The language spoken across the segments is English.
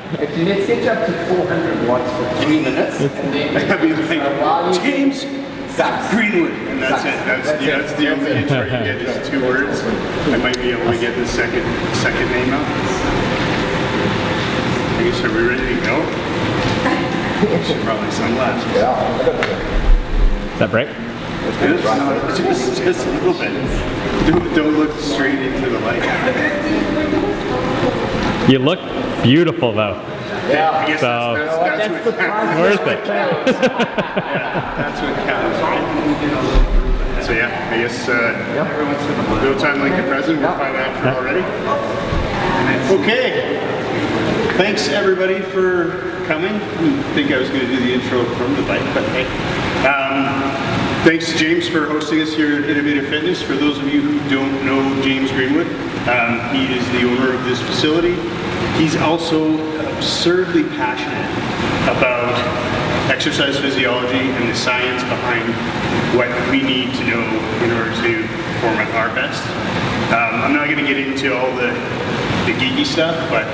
Actually, let's get you up to 400 watts for 3 minutes. And then I'd be like, James Greenwood. And that's it. That's the only intro you get, just 2 words. I might be able to get the second name out. I guess, are we ready to go? Should probably sunglasses. Yeah. Is that break? Just a little bit. Don't look straight into the light. You look beautiful though. Yeah. I guess So, that's what counts. Worth it. That's what counts, right? So yeah, I guess no time like the present. We're 5 after already. Okay. Thanks everybody for coming. I didn't think I was going to do the intro from the bike, but hey. Thanks to James for hosting us here at Innovative Fitness. For those of you who don't know James Greenwood, he is the owner of this facility. He's also absurdly passionate about exercise physiology and the science behind what we need to know in order to perform at our best. I'm not going to get into all the geeky stuff, but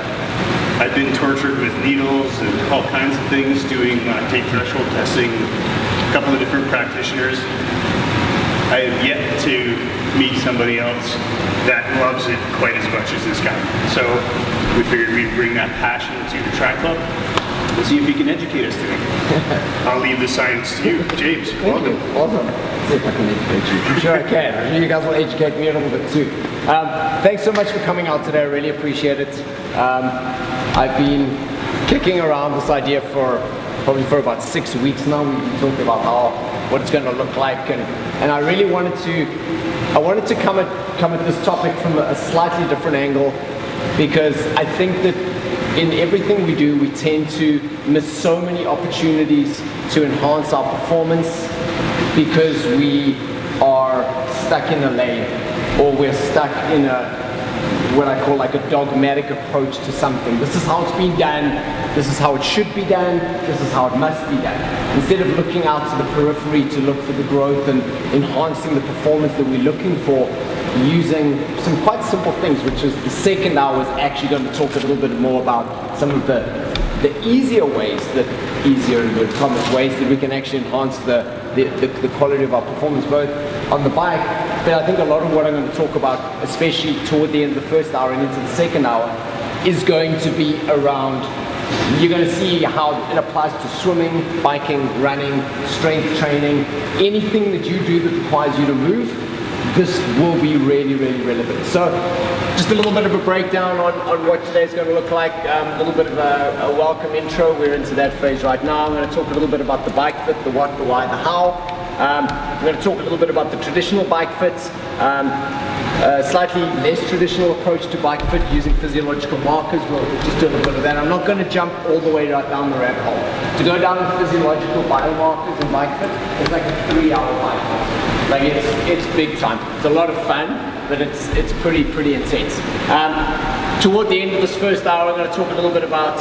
I've been tortured with needles and all kinds of things doing tape threshold testing, a couple of different practitioners. I have yet to meet somebody else that loves it quite as much as this guy. So we figured we'd bring that passion to the track club. We'll see if he can educate us today. I'll leave the science to you. James, welcome. Awesome. See if I can educate you. I'm sure I can. I'm sure you guys will educate me a little bit too. Thanks so much for coming out today. I really appreciate it. I've been kicking around this idea probably for about 6 weeks now. We've been talking about what it's going to look like, and I really wanted to come at this topic from a slightly different angle, because I think that in everything we do, we tend to miss so many opportunities to enhance our performance because we are stuck in a lane, or we're stuck in what I call like a dogmatic approach to something. This is how it's been done, this is how it should be done, this is how it must be done. Instead of looking out to the periphery to look for the growth and enhancing the performance that we're looking for, using some quite simple things, which is the second hour is actually going to talk a little bit more about some of the easier ways, easier in good comments, ways that we can actually enhance the quality of our performance, both on the bike. But I think a lot of what I'm going to talk about, especially toward the end of the first hour and into the second hour, is going to be around, you're going to see how it applies to swimming, biking, running, strength training, anything that you do that requires you to move. This will be really, really relevant. So just a little bit of a breakdown on what today's going to look like, a little bit of a welcome intro. We're into that phase right now. I'm going to talk a little bit about the bike fit, the what, the why, the how. I'm going to talk a little bit about the traditional bike fits, a slightly less traditional approach to bike fit using physiological markers. We'll just do a little bit of that. I'm not going to jump all the way right down the rabbit hole. To go down the physiological biomarkers in bike fit, it's like a 3-hour bike fit. Like it's big time. It's a lot of fun, but it's pretty intense. Toward the end of this first hour, I'm going to talk a little bit about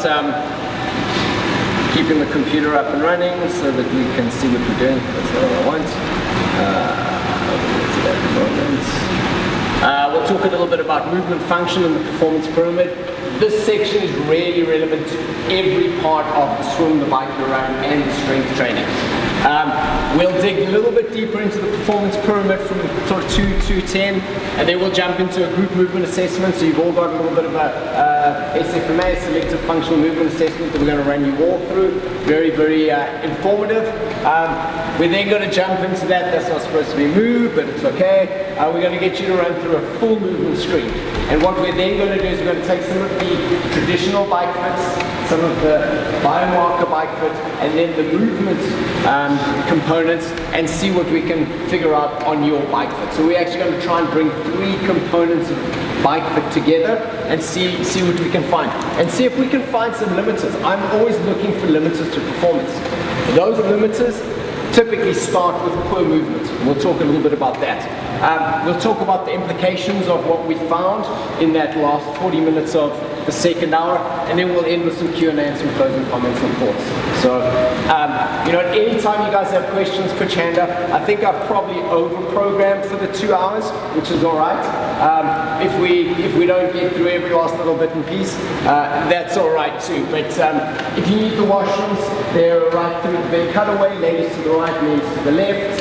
keeping the computer up and running so that we can see what we're doing. That's not what I want. We'll talk a little bit about movement function and the performance pyramid. This section is really relevant to every part of the swim, the bike, the run, and the strength training. We'll dig a little bit deeper into the performance pyramid from sort of 2 to 10, and then we'll jump into a group movement assessment. So you've all got a little bit of a SFMA, selective functional movement assessment, that we're going to run you all through. Very, very informative. We're then going to jump into that. That's not supposed to be moved, but it's okay. We're going to get you to run through a full movement screen. And what we're then going to do is we're going to take some of the traditional bike fits, some of the biomarker bike fits, and then the movement components, and see what we can figure out on your bike fit. So we're actually going to try and bring 3 components of bike fit together and see what we can find. And see if we can find some limiters. I'm always looking for limiters to performance. Those limiters typically start with poor movement. We'll talk a little bit about that. We'll talk about the implications of what we found in that last 40 minutes of the second hour, and then we'll end with some Q&A and some closing comments and thoughts. So, at any time you guys have questions, put your hand up. I think I've probably over-programmed for the 2 hours, which is all right. If we don't get through every last little bit and piece, that's all right too. But if you need the washrooms, they're right through the big cutaway, ladies to the right, men to the left.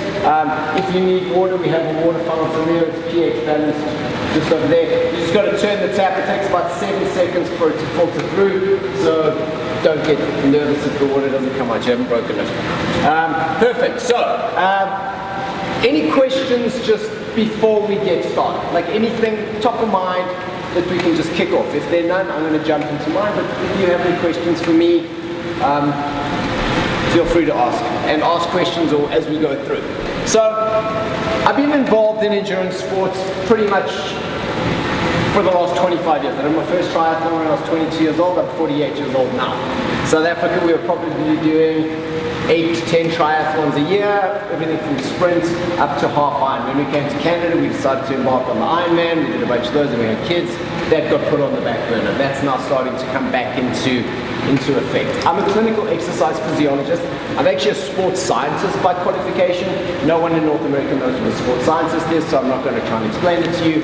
If you need water, we have a water fountain there. It's pH balanced just over there. You just got to turn the tap. It takes about 7 seconds for it to filter through. So don't get nervous if the water doesn't come out. You haven't broken it. Perfect. So any questions just before we get started? Like anything top of mind that we can just kick off? If there are none, I'm going to jump into mine. But if you have any questions for me, feel free to ask, and ask questions or as we go through. So I've been involved in endurance sports pretty much for the last 25 years. I did my first triathlon when I was 22 years old. I'm 48 years old now. South Africa, we were probably doing 8 to 10 triathlons a year, everything from sprints up to half Iron. When we came to Canada, we decided to embark on the Ironman. We did a bunch of those, and we had kids. That got put on the back burner. That's now starting to come back into effect. I'm a clinical exercise physiologist. I'm actually a sports scientist by qualification. No one in North America knows what a sports scientist is, so I'm not going to try and explain it to you.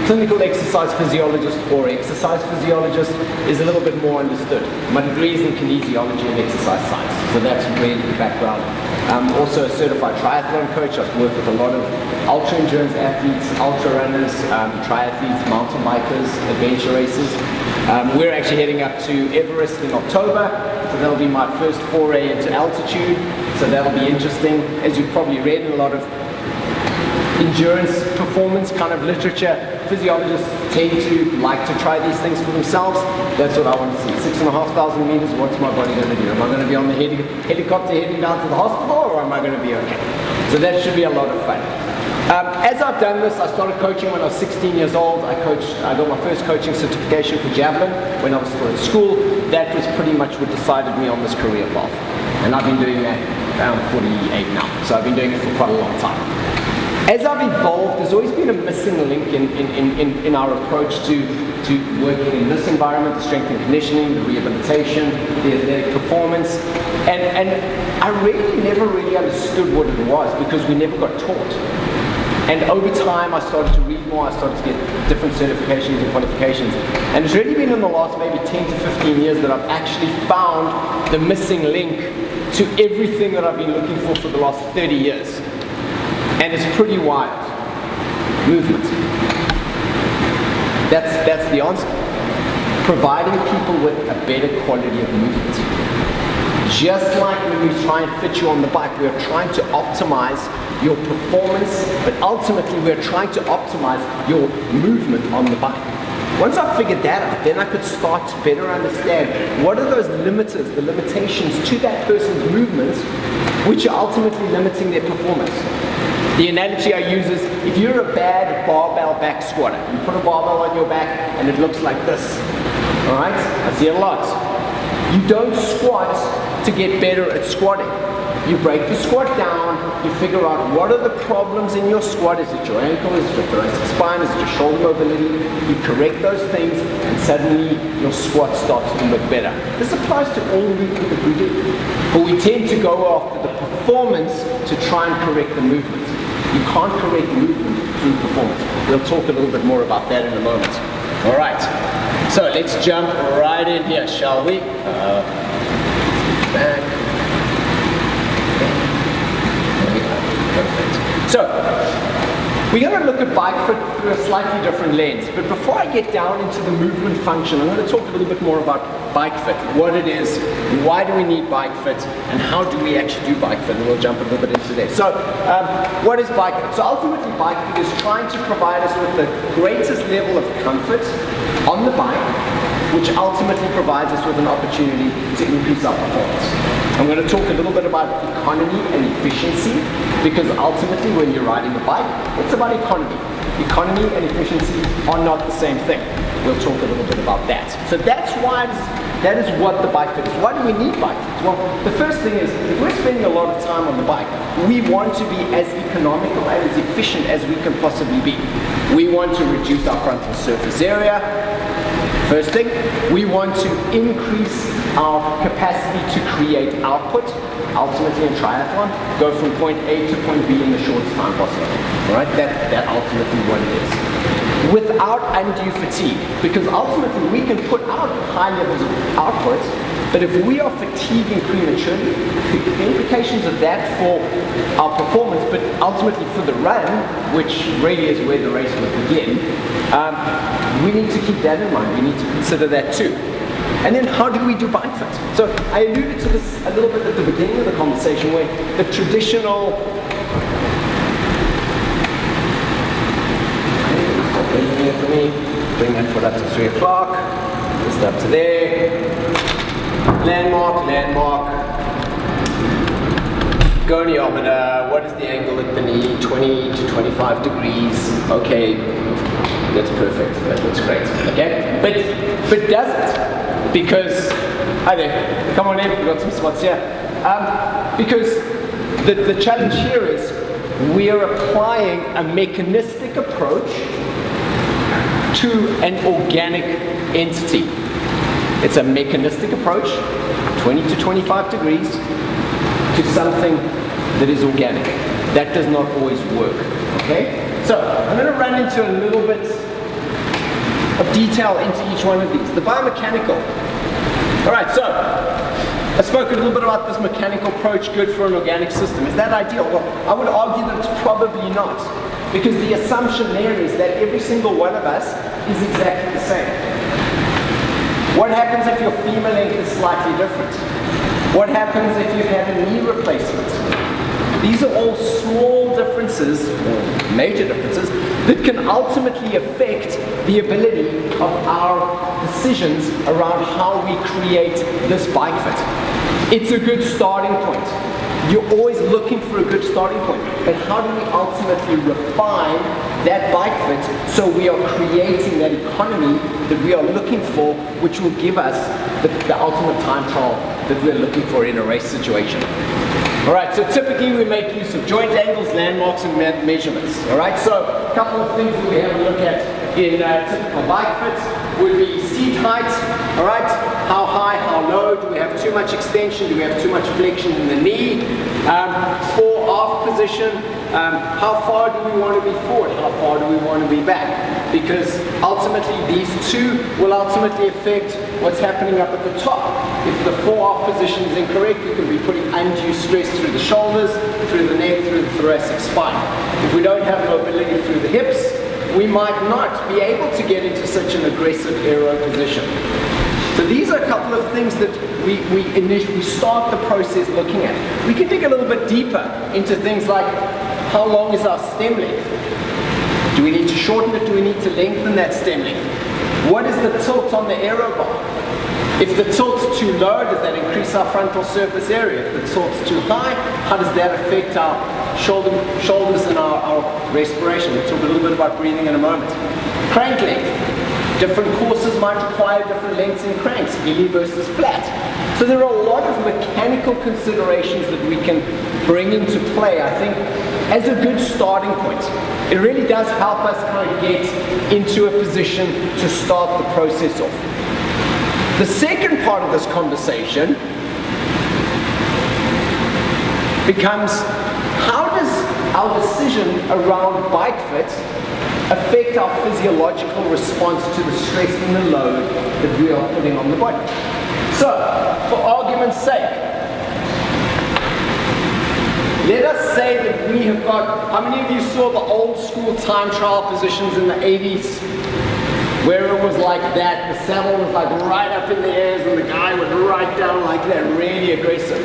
Clinical exercise physiologist or exercise physiologist is a little bit more understood. My degree is in kinesiology and exercise science, so that's really the background. I'm also a certified triathlon coach. I've worked with a lot of ultra endurance athletes, ultra runners, triathletes, mountain bikers, adventure racers. We're actually heading up to Everest in October, so that'll be my first foray into altitude, so that'll be interesting. As you've probably read in a lot of endurance performance kind of literature, physiologists tend to like to try these things for themselves. That's what I want to see. 6,500 meters, what's my body going to do? Am I going to be on the helicopter heading down to the hospital, or am I going to be okay? So that should be a lot of fun. As I've done this, I started coaching when I was 16 years old. I got my first coaching certification for javelin when I was still at school. That was pretty much what decided me on this career path. And I've been doing that around 48 now. So I've been doing it for quite a long time. As I've evolved, there's always been a missing link in our approach to working in this environment, the strength and conditioning, the rehabilitation, the athletic performance. And I really never really understood what it was because we never got taught. And over time, I started to read more, I started to get different certifications and qualifications. And it's really been in the last maybe 10 to 15 years that I've actually found the missing link to everything that I've been looking for the last 30 years. And it's pretty wild. Movement. That's the answer. Providing people with a better quality of movement. Just like when we try and fit you on the bike, we are trying to optimize your performance, but ultimately we're trying to optimize your movement on the bike. Once I figured that out, then I could start to better understand what are those limiters, the limitations to that person's movement, which are ultimately limiting their performance. The analogy I use is, if you're a bad barbell back squatter, you put a barbell on your back and it looks like this, all right? I see it a lot. You don't squat to get better at squatting. You break the squat down, you figure out what are the problems in your squat. Is it your ankle, is it your thoracic spine, is it your shoulder mobility? You correct those things and suddenly your squat starts to look better. This applies to all movement that we do. But we tend to go after the performance to try and correct the movement. You can't correct movement through performance. We'll talk a little bit more about that in a moment. All right, so let's jump right in here, shall we? Back. Perfect. So, we're going to look at bike fit through a slightly different lens. But before I get down into the movement function, I'm going to talk a little bit more about bike fit, what it is, why do we need bike fit, and how do we actually do bike fit, and we'll jump a little bit into that. So, what is bike fit? So ultimately, bike fit is trying to provide us with the greatest level of comfort on the bike, which ultimately provides us with an opportunity to increase our performance. I'm going to talk a little bit about economy and efficiency, because ultimately when you're riding a bike, it's about economy. Economy and efficiency are not the same thing. We'll talk a little bit about that. So that is what the bike fit is. Why do we need bike fit? Well, the first thing is, if we're spending a lot of time on the bike, we want to be as economical and as efficient as we can possibly be. We want to reduce our frontal surface area. First thing, we want to increase our capacity to create output, ultimately in triathlon, go from point A to point B in the shortest time possible. All right, that ultimately what it is. Without undue fatigue, because ultimately we can put out high levels of output, but if we are fatiguing prematurely, the implications of that for our performance, but ultimately for the run, which really is where the race will begin, we need to keep that in mind. We need to consider that too. And then how do we do bike fit? So I alluded to this a little bit at the beginning of the conversation where the traditional for me, bring that foot up to 3 o'clock, just up to there, landmark, goniometer, what is the angle at the knee, 20 to 25 degrees, okay, that's perfect, that looks great, okay, but does it? Because, hi there, come on in, we've got some spots here, because the challenge here is we are applying a mechanistic approach to an organic entity. It's a mechanistic approach, 20 to 25 degrees, to something that is organic. That does not always work, okay? So, I'm going to run into a little bit of detail into each one of these. The biomechanical. All right, so, I spoke a little bit about this mechanical approach, good for an organic system. Is that ideal? Well, I would argue that it's probably not. Because the assumption there is that every single one of us is exactly the same. What happens if your femur length is slightly different? What happens if you've had a knee replacement? These are all small differences, or major differences, that can ultimately affect the ability of our decisions around how we create this bike fit. It's a good starting point. You're always looking for a good starting point, but how do we ultimately refine that bike fit so we are creating that economy that we are looking for, which will give us the ultimate time trial that we're looking for in a race situation. All right, so typically we make use of joint angles, landmarks, and measurements. All right, so a couple of things that we have a look at in typical bike fits would be seat height. All right, how high, how low? Do we have too much extension? Do we have too much flexion in the knee? Fore aft position. How far do we want to be forward? How far do we want to be back? Because ultimately these two will ultimately affect what's happening up at the top. If the fore aft position is incorrect, you can be putting undue stress through the shoulders, through the neck, through the thoracic spine. If we don't have mobility through the hips, we might not be able to get into such an aggressive aero position. So these are a couple of things that we initially start the process looking at. We can dig a little bit deeper into things like how long is our stem length? Do we need to shorten it? Do we need to lengthen that stem length? What is the tilt on the aero bar? If the tilt's too low, does that increase our frontal surface area? If the tilt's too high, how does that affect our shoulders and our respiration? We'll talk a little bit about breathing in a moment. Crank length. Different courses might require different lengths in cranks, hilly versus flat. So there are a lot of mechanical considerations that we can bring into play, I think, as a good starting point. It really does help us kind of get into a position to start the process off. The second part of this conversation becomes, how does our decision around bike fit affect our physiological response to the stress and the load that we are putting on the body? So, for argument's sake, let us say that we have got, how many of you saw the old school time trial positions in the 80s? Where it was like that, the saddle was like right up in the air and the guy would right down like that, really aggressive.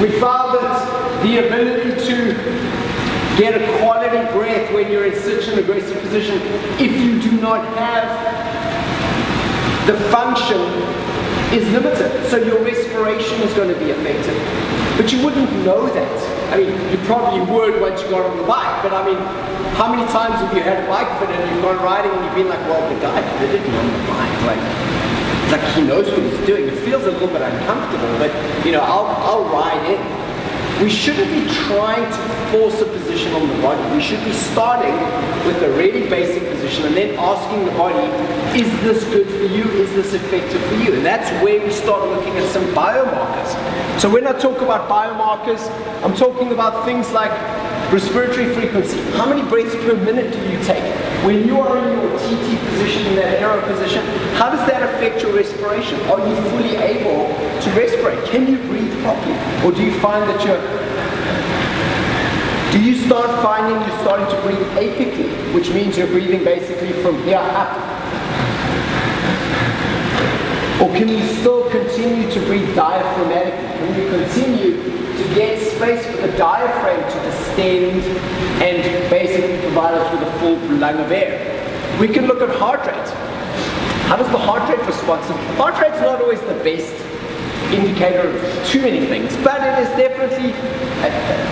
We found that the ability to get a quality breath when you're in such an aggressive position, if you do not have the function, is limited. So your respiration is going to be affected. But you wouldn't know that. I mean, you probably would once you got on the bike, but I mean, how many times have you had a bike fit and you've gone riding and you've been like, well, the guy fitted me on the bike. Like he knows what he's doing. It feels a little bit uncomfortable, but you know, I'll ride in. we shouldn't be trying to force a position on the body. We should be starting with a really basic position and then asking the body, is this good for you? Is this effective for you? And that's where we start looking at some biomarkers. So when I talk about biomarkers, I'm talking about things like respiratory frequency. How many breaths per minute do you take? When you are in your TT position, in that aero position, how does that affect your respiration? Are you fully able to respirate? Can you breathe properly? Or do you find that do you start finding you're starting to breathe apically, which means you're breathing basically from here up? Or can you still continue to breathe diaphragmatically? Can you continue to get space for the diaphragm to distend and basically provide us with a full lung of air? We can look at heart rate. How does the heart rate respond? So heart rate's not always the best indicator of too many things, but it is definitely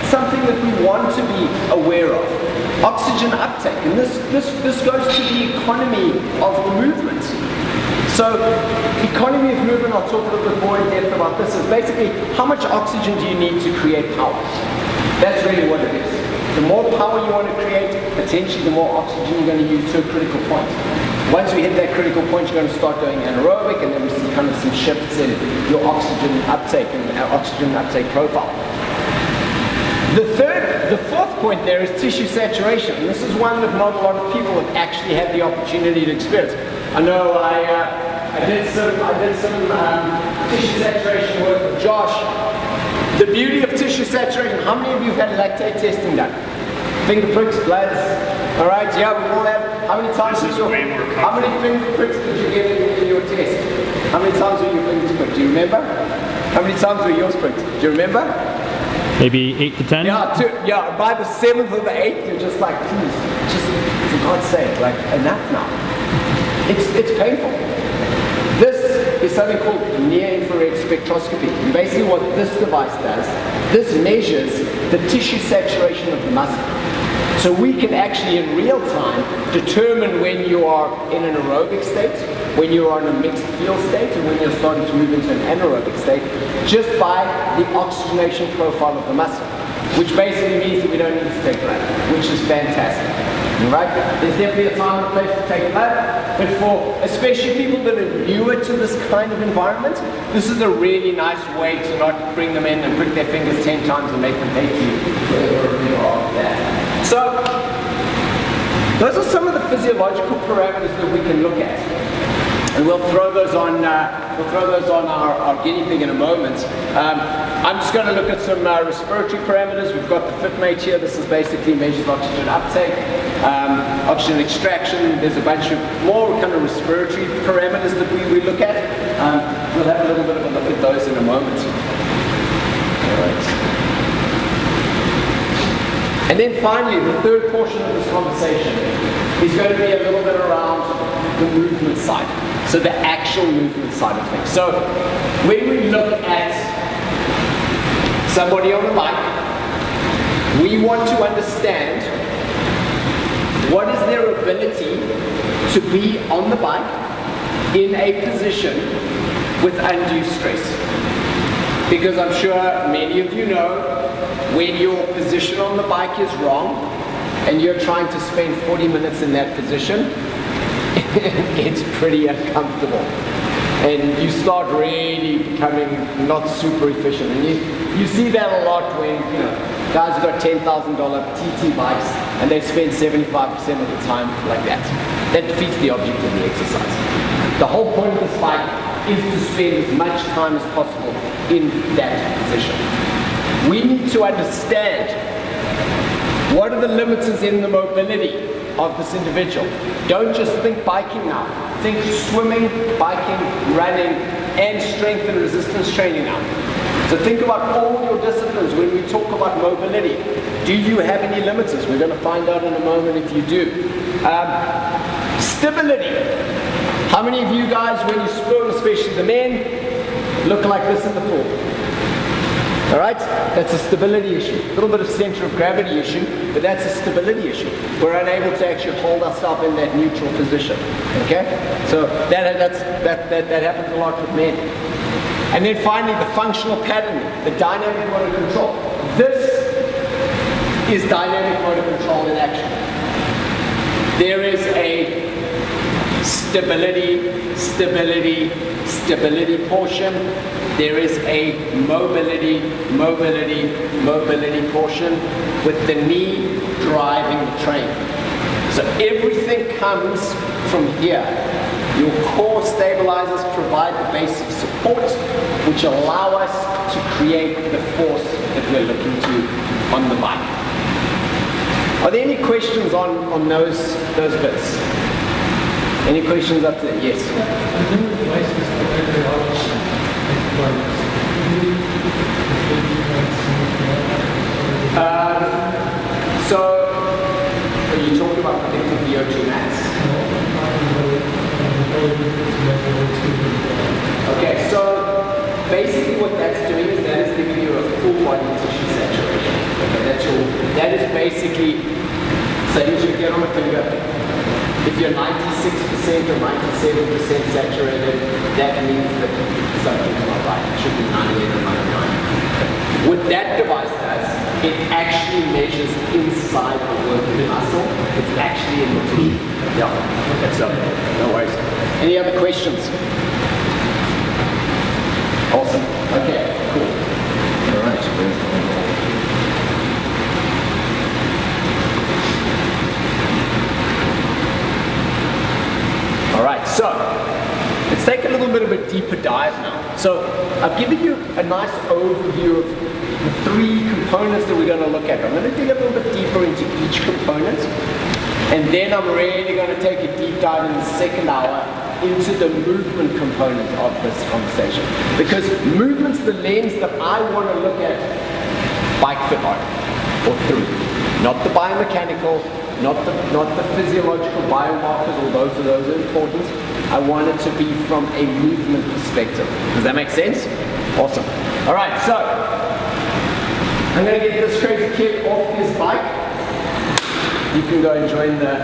something that we want to be aware of. Oxygen uptake, and this goes to the economy of the movement. So, economy of movement, I'll talk a little bit more in depth about this, is basically how much oxygen do you need to create power? That's really what it is. The more power you want to create, potentially the more oxygen you're going to use to a critical point. Once we hit that critical point, you're going to start going anaerobic, and then we see kind of some shifts in your oxygen uptake and oxygen uptake profile. The fourth point there is tissue saturation. And this is one that not a lot of people have actually had the opportunity to experience. I know I did some tissue saturation work with Josh. The beauty of tissue saturation, how many of you have had lactate testing done? Finger pricks, bloods. All right, yeah, we all have. How many times how many finger pricks did you get in your test? How many times were your fingers pricked? Do you remember? How many times were yours pricked? Do you remember? Maybe 8 to 10? Yeah, by the 7th or the 8th, you're just like, please, just for God's sake, like, enough now. It's painful. This is something called near-infrared spectroscopy. And basically what this device does, this measures the tissue saturation of the muscle. So we can actually in real time determine when you are in an aerobic state, when you are in a mixed field state, and when you're starting to move into an anaerobic state, just by the oxygenation profile of the muscle, which basically means that we don't need to take blood, which is fantastic. Right? There's definitely a time and a place to take blood, but for especially people that are newer to this kind of environment, this is a really nice way to not bring them in and prick their fingers 10 times and make them hate you. So, those are some of the physiological parameters that we can look at. And we'll throw those on our guinea pig in a moment. I'm just going to look at some respiratory parameters. We've got the FitMate here. This is basically measures oxygen uptake, oxygen extraction. There's a bunch of more kind of respiratory parameters that we look at. We'll have a little bit of a look at those in a moment. All right. And then finally, the third portion of this conversation is going to be a little bit around the movement side. So the actual movement side of things. So when we look at somebody on the bike, we want to understand what is their ability to be on the bike in a position with undue stress. Because I'm sure many of you know when your position on the bike is wrong and you're trying to spend 40 minutes in that position, it's pretty uncomfortable. And you start really becoming not super efficient. And you see that a lot when, guys have got $10,000 TT bikes and they spend 75% of the time like that. That defeats the object of the exercise. The whole point of this bike is to spend as much time as possible in that position. We need to understand what are the limiters in the mobility of this individual. Don't just think biking now. Think swimming, biking, running, and strength and resistance training now. So think about all your disciplines when we talk about mobility. Do you have any limiters? We're going to find out in a moment if you do. Stability. How many of you guys, when you swim, especially the men, look like this in the pool? All right? That's a stability issue. A little bit of center of gravity issue, but that's a stability issue. We're unable to actually hold ourselves in that neutral position. Okay? So that happens a lot with men. And then finally, the functional patterning, the dynamic motor control. This is dynamic motor control in action. There is a stability portion. There is a mobility portion with the knee driving the train. So everything comes from here. Your core stabilizers provide the basic support which allow us to create the force that we're looking to on the bike. Are there any questions on those bits? Any questions up there? Yes. So, are you talking about predictive VO2 max? Okay, so basically what that's doing is that is giving you a full body tissue saturation. Okay, that is basically, same as you get on a finger. If you're 96% or 97% saturated, that means that something's not right. It should be 98 or 99. What that device does, it actually measures inside the working muscle. It's actually in the tissue. Yeah, that's up. No worries. Any other questions? Awesome. Okay, cool. All right. All right, so let's take a little bit of a deeper dive now. So I've given you a nice overview of the three components that we're going to look at. I'm going to dig a little bit deeper into each component, and then I'm really going to take a deep dive in the second hour into the movement component of this conversation. Because movement's the lens that I want to look at bike fit on, or through. Not the biomechanical, not the physiological biomarkers, although those are important. I want it to be from a movement perspective. Does that make sense? Awesome. All right, so I'm going to get this crazy kid off his bike. You can go and join the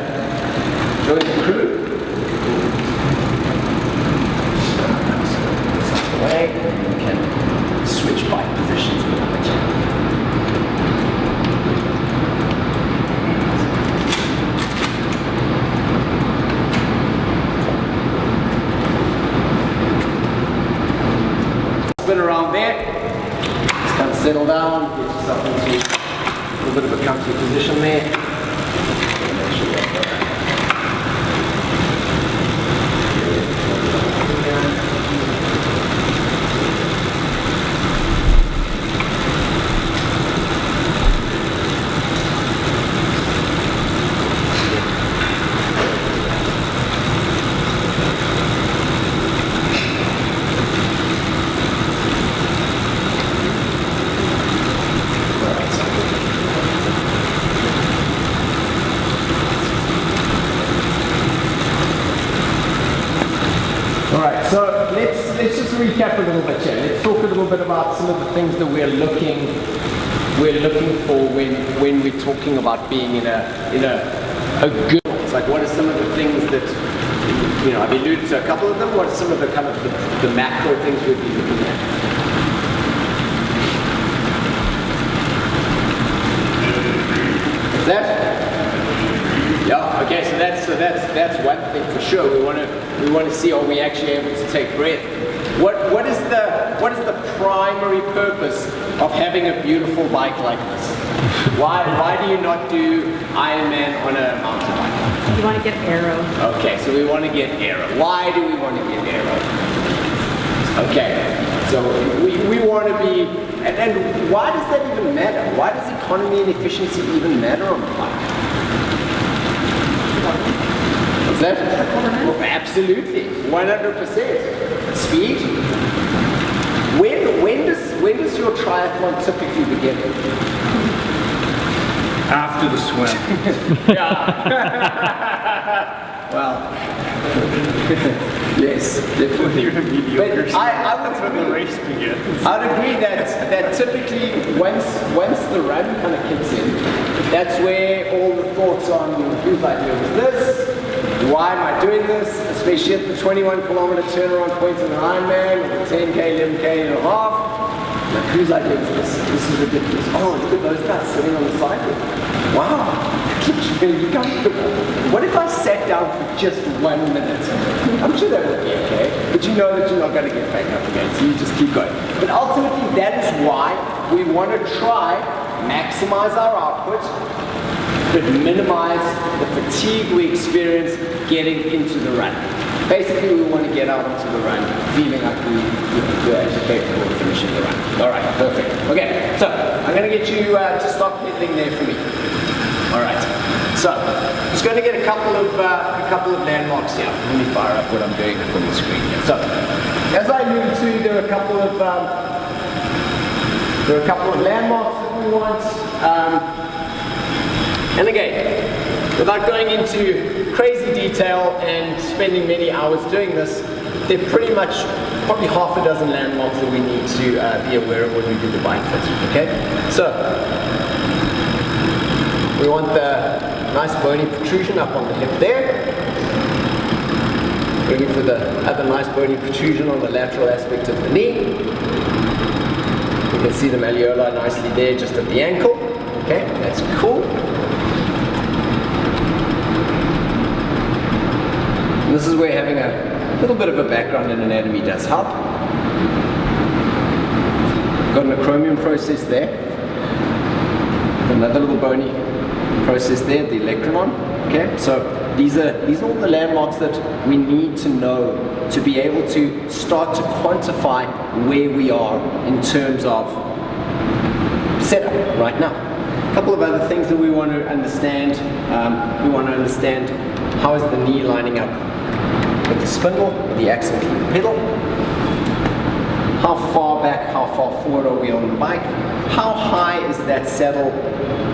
crew. Way, you can switch bike positions a little bit. Spin around there, just kind of settle down, get yourself into a little bit of a comfy position there. Let's just recap a little bit here. Let's talk a little bit about some of the things that we're looking for when we're talking about being in a good. It's like, what are some of the things that, I've alluded to a couple of them. What are some of the kind of the macro things we'd be looking at? Is that? Yeah. Okay. So that's one thing for sure. We want to see, are we actually able to take breath? What is the primary purpose of having a beautiful bike like this? Why do you not do Ironman on a mountain bike? You want to get aero. Okay, so we want to get aero. Why do we want to get aero? Okay, so we want to be, and why does that even matter? Why does economy and efficiency even matter on the bike? What's that? Well, absolutely, 100%. Speed. When does your triathlon typically begin? After the swim. Yeah. Well, yes, definitely. You're a mediocre. But That's when the race begins. I'd agree that typically once the run kind of kicks in, that's where all the thoughts on whose idea was this, why am I doing this, especially at the 21 kilometer turnaround point in an Ironman, or the 10K, 11K and a half. Like, whose idea is this? This is ridiculous. Oh, look at those guys sitting on the cycle. Wow, it's really comfortable. What if I sat down for just 1 minute? I'm sure that would be okay, but you know that you're not going to get back up again, so you just keep going. But ultimately, that is why we want to try maximize our output, but minimize the fatigue we experience getting into the run. Basically, we want to get out into the run feeling like we're actually capable of finishing the run. All right, perfect. Okay, so I'm going to get you to stop pedaling there for me. All right, so just going to get a couple of landmarks here. Let me fire up what I'm doing on the screen here. So, as I alluded to, there are a couple of landmarks that we want. And again, without going into crazy detail and spending many hours doing this, there are pretty much probably half a dozen landmarks that we need to be aware of when we do the bike fit. Okay, so we want the nice bony protrusion up on the hip there. Looking for the other nice bony protrusion on the lateral aspect of the knee. You can see the malleoli nicely there just at the ankle. Okay, that's cool. And this is where having a little bit of a background in anatomy does help. Got an acromion process there. Another little bony process there, the electronon. Okay, so these are all the landmarks that we need to know to be able to start to quantify where we are in terms of setup right now. A couple of other things that we want to understand. We want to understand how is the knee lining up with the spindle, with the axle through the pedal. How far back, how far forward are we on the bike? How high is that saddle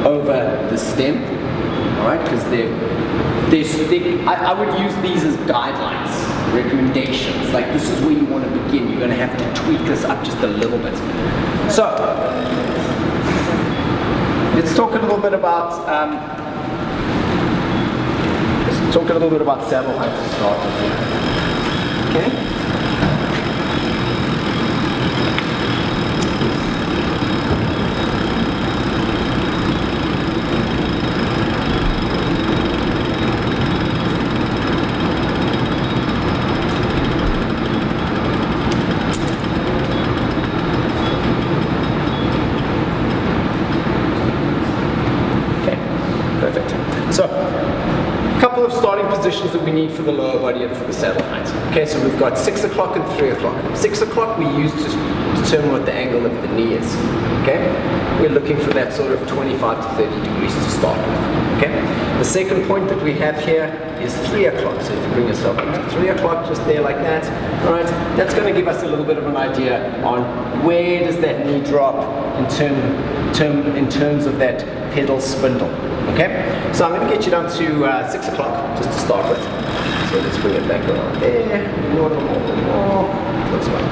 over the stem? All right, because I would use these as guidelines, recommendations. Like, this is where you want to begin. You're going to have to tweak this up just a little bit. So, let's talk a little bit about saddle height to start with. Okay. Positions that we need for the lower body and for the saddle height. Okay, so we've got 6 o'clock and 3 o'clock. 6 o'clock we use to determine what the angle of the knee is. Okay, we're looking for that sort of 25 to 30 degrees to start with. Okay, the second point that we have here is 3 o'clock. So if you bring yourself up to 3 o'clock, just there like that. All right, that's going to give us a little bit of an idea on where does that knee drop in terms of that pedal spindle. Okay, so I'm going to get you down to 6 o'clock just to start with. So let's bring it back around there. More. Looks fine.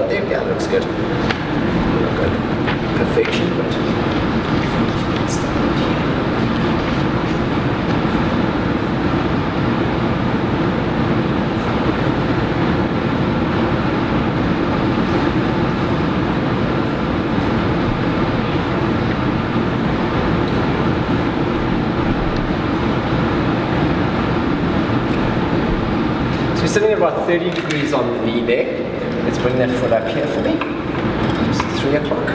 There, yeah, looks good. Not good. Perfection, but let's start here. Sitting at about 30 degrees on the knee there. Let's bring that foot up here for me. Just 3 o'clock.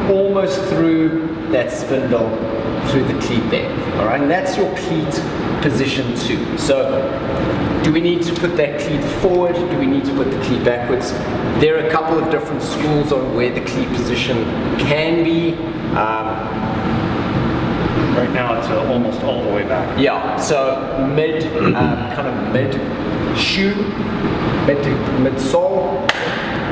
Almost through that spindle, through the cleat there. All right, and that's your cleat position 2. So, do we need to put that cleat forward? Do we need to put the cleat backwards? There are a couple of different schools on where the cleat position can be. Right now, it's almost all the way back. Yeah. So kind of mid shoe, mid sole.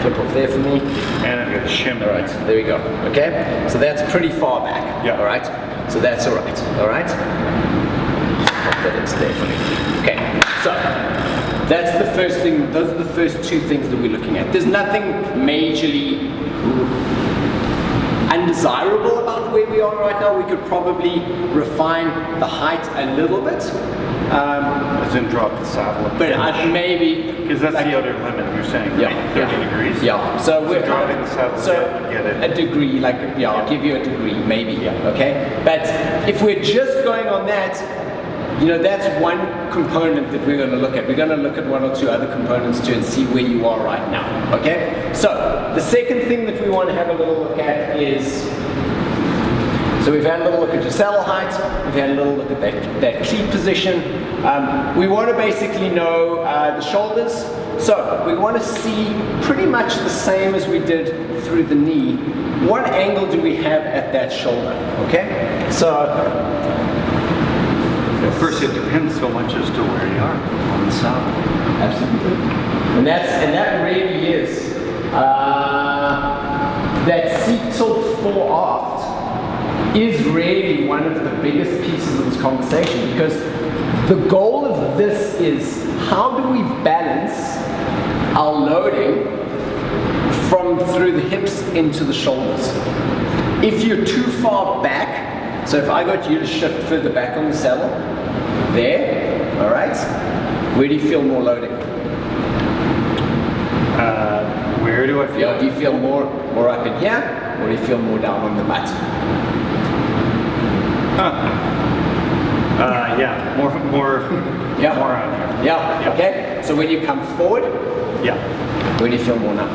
Flip off there for me. And I've got the shim. All right, there we go. Okay, so that's pretty far back. Yeah. All right, so that's all right. All right. that it's there for me. Okay, so that's the first thing. Those are the first two things that we're looking at. There's nothing majorly undesirable about where we are right now. We could probably refine the height a little bit. As in drop the saddle. But I'd maybe... Because that's the outer limit, you're saying, Yeah, right? 30 degrees? Yeah, so we're dropping the saddle, so get it. a degree, like, yeah, I'll give you a degree, maybe, okay? But if we're just going on that, you know, that's one component that we're going to look at. We're going to look at one or two other components too and see where you are right now, okay? So the second thing that we want to have a little look at is, so we've had a little look at your saddle height, we've had a little look at that cleat position. We want to basically know the shoulders. So we want to see pretty much the same as we did through the knee. What angle do we have at that shoulder, okay? So, Of course, it depends so much as to where you are on the saddle. absolutely. And that really is, that seat tilt fore aft is really one of the biggest pieces of this conversation, because the goal of this is how do we balance our loading from through the hips into the shoulders. If you're too far back, so if I got you to shift further back on the saddle, there, all right, where do you feel more loading? Where do I feel? Yeah, do you feel more up in here, or do you feel more down on the butt? Yeah, more Yeah. more on here. Yeah, okay. So when you come forward, Yeah. where do you feel more now?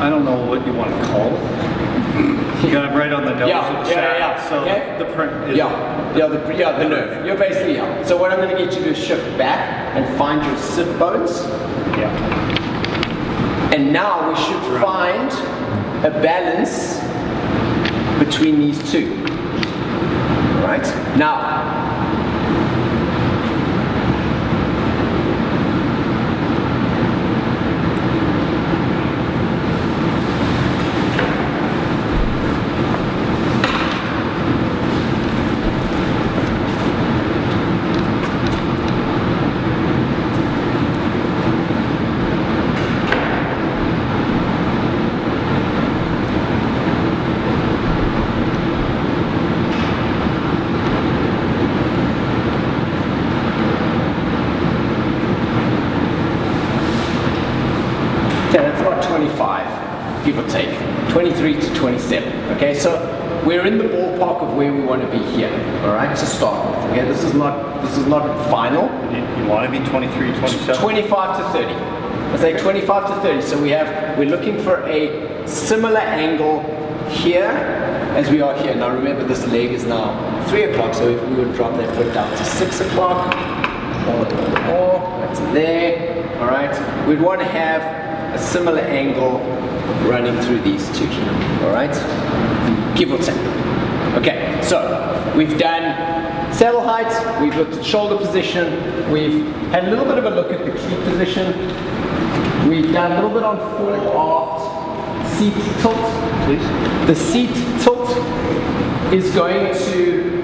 I don't know what you want to call it. You got it right on the nose of the shaft, so okay. the print is... the nerve. You're basically, yeah. So what I'm going to get you to do is shift back and find your sit bones. Yeah. And now we should find a balance between these two. All right? Now, okay, that's about 25, give or take, 23 to 27. Okay, so we're in the ballpark of where we want to be here. All right, to start with. Okay, this is not final. You want to be 23, 27? 25 to 30. I say 25 to 30. So we're looking for a similar angle here as we are here. Now remember, this leg is now 3 o'clock, so if we would drop that foot down to 6 o'clock, that's there. All right, we'd want to have a similar angle running through these two here. All right, give or take. Okay, so we've done saddle height, we've looked at shoulder position, we've had a little bit of a look at the cleat position, we've done a little bit on fore aft seat tilt. Please. The seat tilt is going to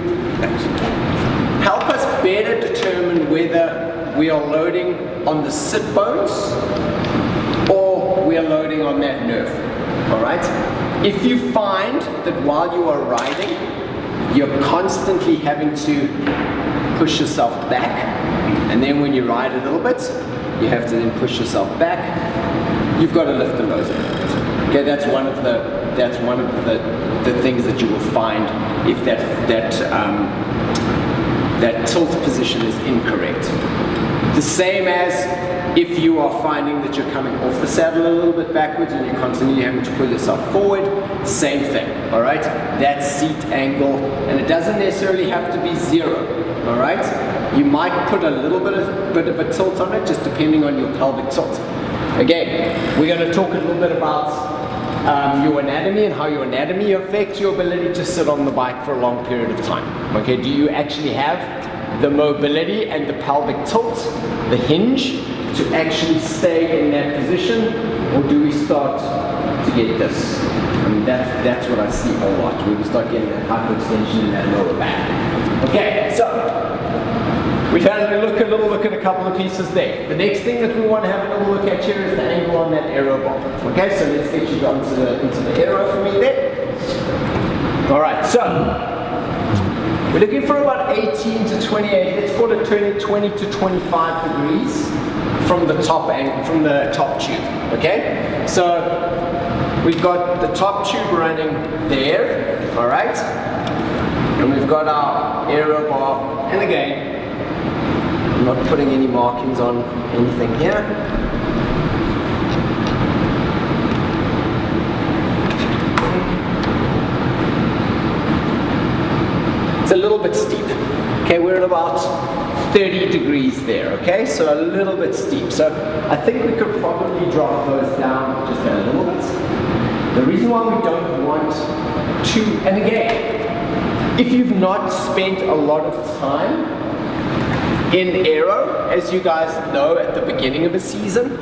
help us better determine whether we are loading on the sit bones or we are loading on that nerve. All right? If you find that while you are riding, you're constantly having to push yourself back, and then when you ride a little bit, you have to then push yourself back, you've got to lift the nose a little bit. Okay, that's one of the things that you will find if that tilt position is incorrect. The same as if you are finding that you're coming off the saddle a little bit backwards and you're constantly having to pull yourself forward, same thing, all right? That seat angle, and it doesn't necessarily have to be 0, all right? You might put a little bit of a tilt on it, just depending on your pelvic tilt. Again, we're going to talk a little bit about your anatomy and how your anatomy affects your ability to sit on the bike for a long period of time. Okay, do you actually have the mobility and the pelvic tilt, the hinge, to actually stay in that position, or do we start to get this? I mean, that's what I see a lot, where we start getting that hyperextension in that lower back. Okay, so We've had a little look at a couple of pieces there. The next thing that we want to have a little look at here is the angle on that aero bar. Okay, so let's get you into the aero for me there. All right, so we're looking for about 18 to 28. Let's call it 20 to 25 degrees from the top angle, from the top tube. Okay, so we've got the top tube running there. All right, and we've got our aero bar, and again, I'm not putting any markings on anything here. It's a little bit steep. Okay, we're at about 30 degrees there, okay? So a little bit steep. So I think we could probably drop those down just a little bit. The reason why we don't want to, and again, if you've not spent a lot of time in aero, as you guys know, at the beginning of a season,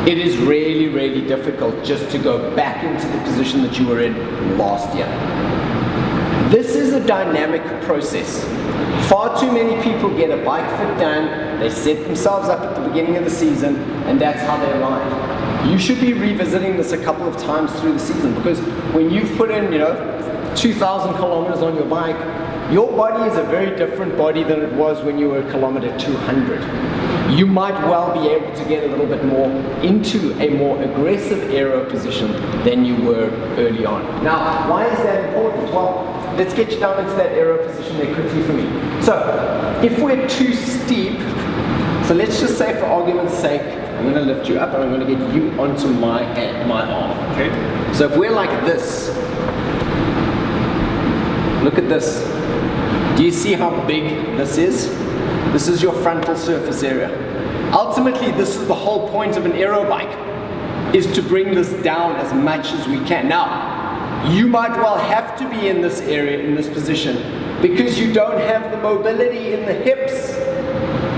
it is really, really difficult just to go back into the position that you were in last year. This is a dynamic process. Far too many people get a bike fit done, they set themselves up at the beginning of the season, and that's how they ride. You should be revisiting this a couple of times through the season, because when you've put in, 2,000 kilometers on your bike, your body is a very different body than it was when you were kilometer 200. You might well be able to get a little bit more into a more aggressive aero position than you were early on. Now, why is that important? Well, let's get you down into that aero position there quickly for me. So, if we're too steep, so let's just say for argument's sake, I'm going to lift you up and I'm going to get you onto my arm. Okay? So if we're like this, look at this. Do you see how big this is? This is your frontal surface area. Ultimately, this is the whole point of an aero bike, is to bring this down as much as we can. Now, you might well have to be in this area, in this position, because you don't have the mobility in the hips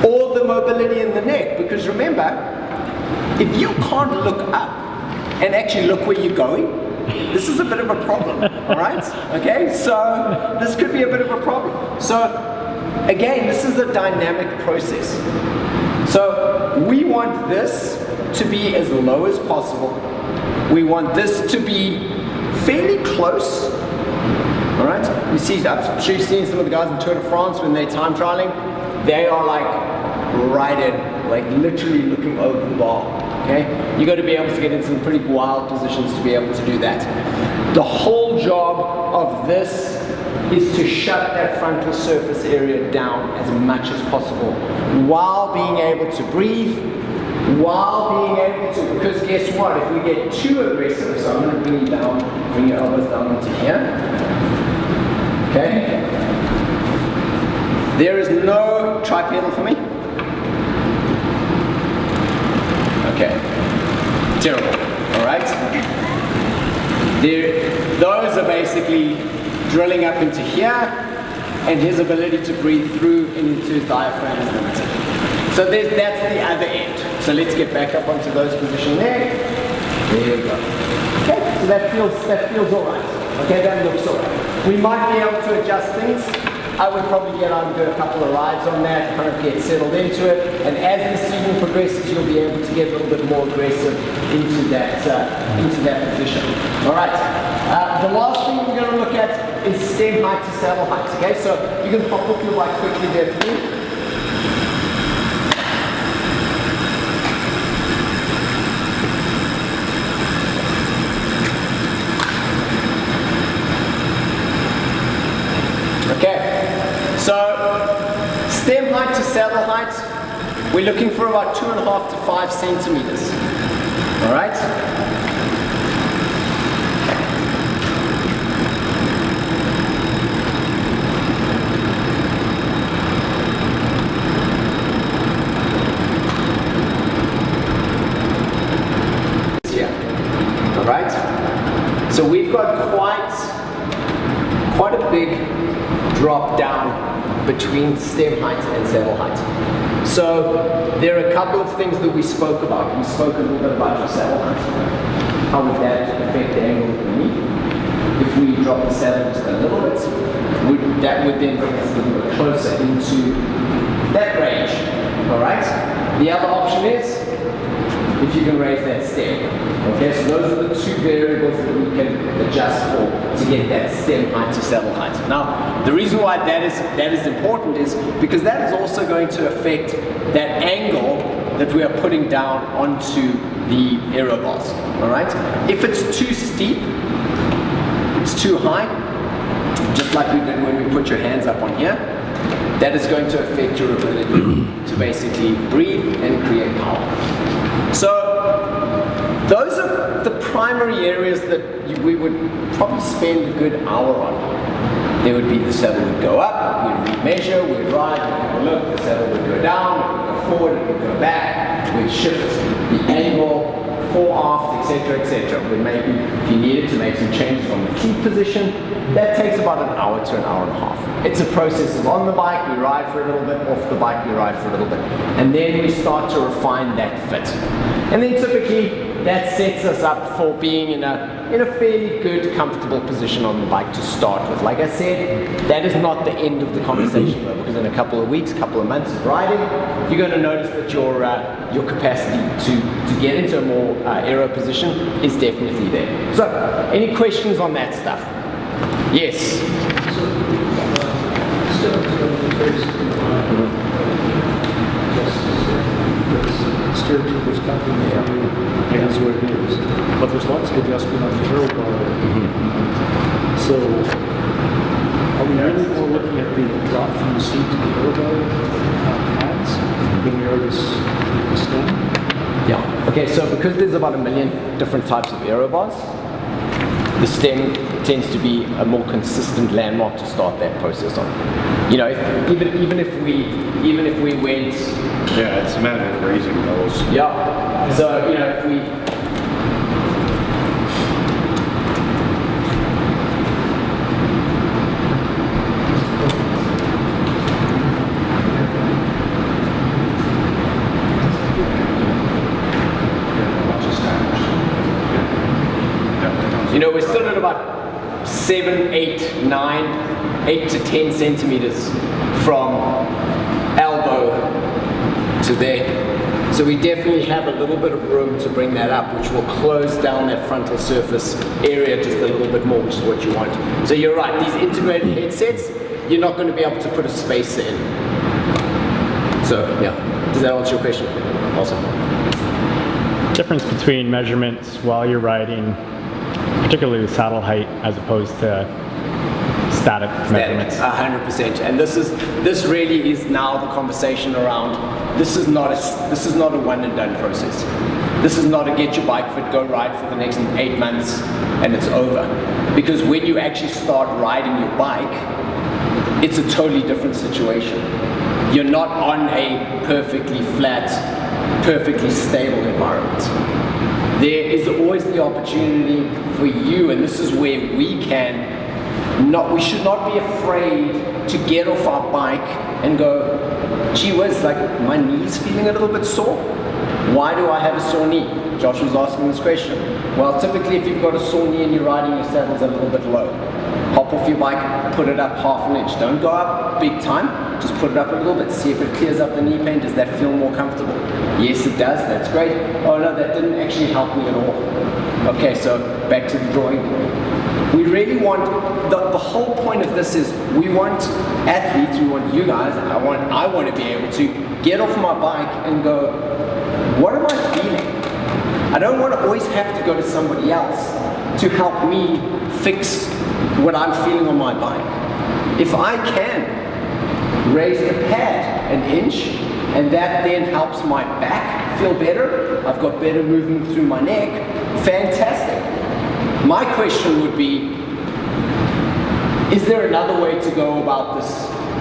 or the mobility in the neck. Because remember, if you can't look up and actually look where you're going, this is a bit of a problem, all right? Okay, so this could be a bit of a problem. So again, this is a dynamic process. So we want this to be as low as possible. We want this to be fairly close, all right? You see, I'm sure you've seen some of the guys in Tour de France when they're time trialing, they are like right in, like literally looking over the bar. Okay? You got to be able to get into some pretty wild positions to be able to do that. The whole job of this is to shut that frontal surface area down as much as possible while being able to breathe, while being able to, because guess what, if we get too aggressive, so I'm going to bring you down, bring your elbows down into here. Okay? There is no tri-pedal for me. Okay, terrible, all right? Those are basically drilling up into here, and his ability to breathe through and into his diaphragm is limited. So that's the other end. So let's get back up onto those positions there. There we go. Okay, so that feels all right. Okay, that looks all right. We might be able to adjust things. I would probably get out and do a couple of rides on that, kind of get settled into it, and as the season progresses, you'll be able to get a little bit more aggressive into that position. All right. The last thing we're going to look at is stem height to saddle height. Okay, so you can pop up your bike quickly there for me. So, stem height to saddle height, we're looking for about 2.5 to 5 centimeters. All right? Yeah. All right? So we've got quite a big drop down between stem height and saddle height. So there are a couple of things that we spoke about. We spoke a little bit about your saddle height. How would that affect the angle of the knee? If we drop the saddle just a little bit, that would then bring us a little bit closer into that range, all right? The other option is if you can raise that stem. Okay, so those are the two variables that we can adjust for to get that stem height to saddle height. Now, the reason why that is important is because that is also going to affect that angle that we are putting down onto the aero bars, all right? If it's too steep, it's too high, just like we did when we put your hands up on here, that is going to affect your ability to basically breathe and create power. So those are the primary areas that we would probably spend a good hour on. There would be the saddle would go up, we'd measure, we'd ride, we'd go look, the saddle would go down, it would go forward, it would go back, we'd shift the angle, fore, aft, etc. We maybe, if you needed to make some changes on the key position, that takes about an hour to an hour and a half. It's a process of on the bike, we ride for a little bit, off the bike, we ride for a little bit. And then we start to refine that fit. And then typically, that sets us up for being in a fairly good, comfortable position on the bike to start with. Like I said, that is not the end of the conversation though, because in a couple of weeks, couple of months of riding, you're going to notice that your capacity to get into a more aero position is definitely there. So, any questions on that stuff? Yes? Steer to this company and is what it is. But there's lots of adjustment on the aero bar. So are we really more looking at the drop from the seat to the aero bar pads than we are the stem? Yeah. Okay, so because there's about 1 million different types of aero bars, the stem tends to be a more consistent landmark to start that process on. You know, even if we went, Yeah, it's a matter of raising those. yeah. So you know, if we we're still at about 7, 8, 9, 8 to 10 centimeters from elbow to there. So we definitely have a little bit of room to bring that up, which will close down that frontal surface area just a little bit more, which is what you want. So you're right, these integrated headsets, you're not going to be able to put a spacer in. So yeah, does that answer your question? Awesome. Difference between measurements while you're riding, particularly the saddle height as opposed to static measurements. 100%. And this really is now the conversation around this is not a one and done process. This is not a get your bike fit, go ride for the next 8 months and it's over. Because when you actually start riding your bike, it's a totally different situation. You're not on a perfectly flat, perfectly stable environment. There is always the opportunity for you, and this is where we should not be afraid to get off our bike and go, gee whiz, like my knee's feeling a little bit sore. Why do I have a sore knee? Josh was asking this question. Well, typically if you've got a sore knee and you're riding, your saddle's a little bit low. Hop off your bike, put it up half an inch. Don't go up big time, just put it up a little bit. See if it clears up the knee pain. Does that feel more comfortable? Yes, it does. That's great. Oh no, that didn't actually help me at all. Okay, so back to the drawing board. We really want, the whole point of this is we want athletes, we want you guys, I want to be able to get off my bike and go, what am I feeling? I don't want to always have to go to somebody else to help me fix what I'm feeling on my bike. If I can raise the pad an inch and that then helps my back feel better, I've got better movement through my neck, fantastic. My question would be, is there another way to go about this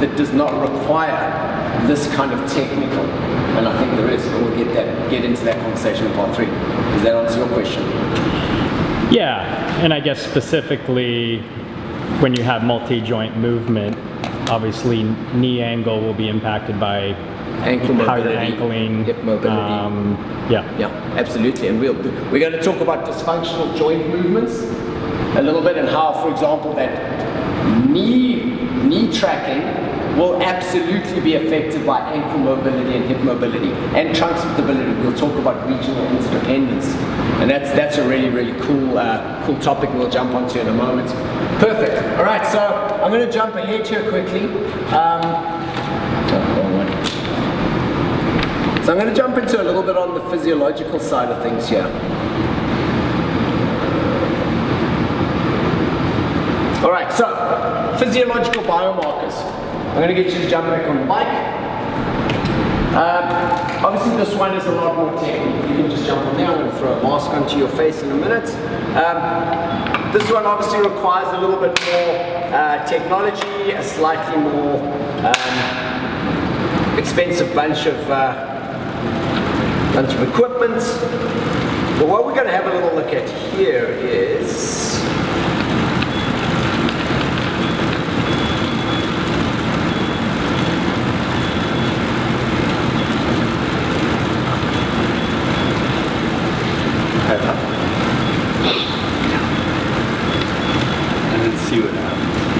that does not require this kind of technical? And I think there is, and we'll get into that conversation in part 3. Does that answer your question? Yeah, and I guess specifically when you have multi-joint movement, obviously knee angle will be impacted by Ankle how you're mobility, ankling. hip mobility. Yeah, absolutely. And we're going to talk about dysfunctional joint movements a little bit and how, for example, that knee tracking will absolutely be affected by ankle mobility and hip mobility and trunk stability. We'll talk about regional interdependence, and that's a really, really cool cool topic we'll jump onto in a moment. Perfect. All right, so I'm going to jump ahead here quickly. So I'm going to jump into a little bit on the physiological side of things here. All right, so physiological biomarkers. I'm going to get you to jump back on the bike. Obviously this one is a lot more technical. You can just jump on there. I'm going to throw a mask onto your face in a minute. This one obviously requires a little bit more technology, a slightly more expensive bunch of equipment. But what we're going to have a little look at here is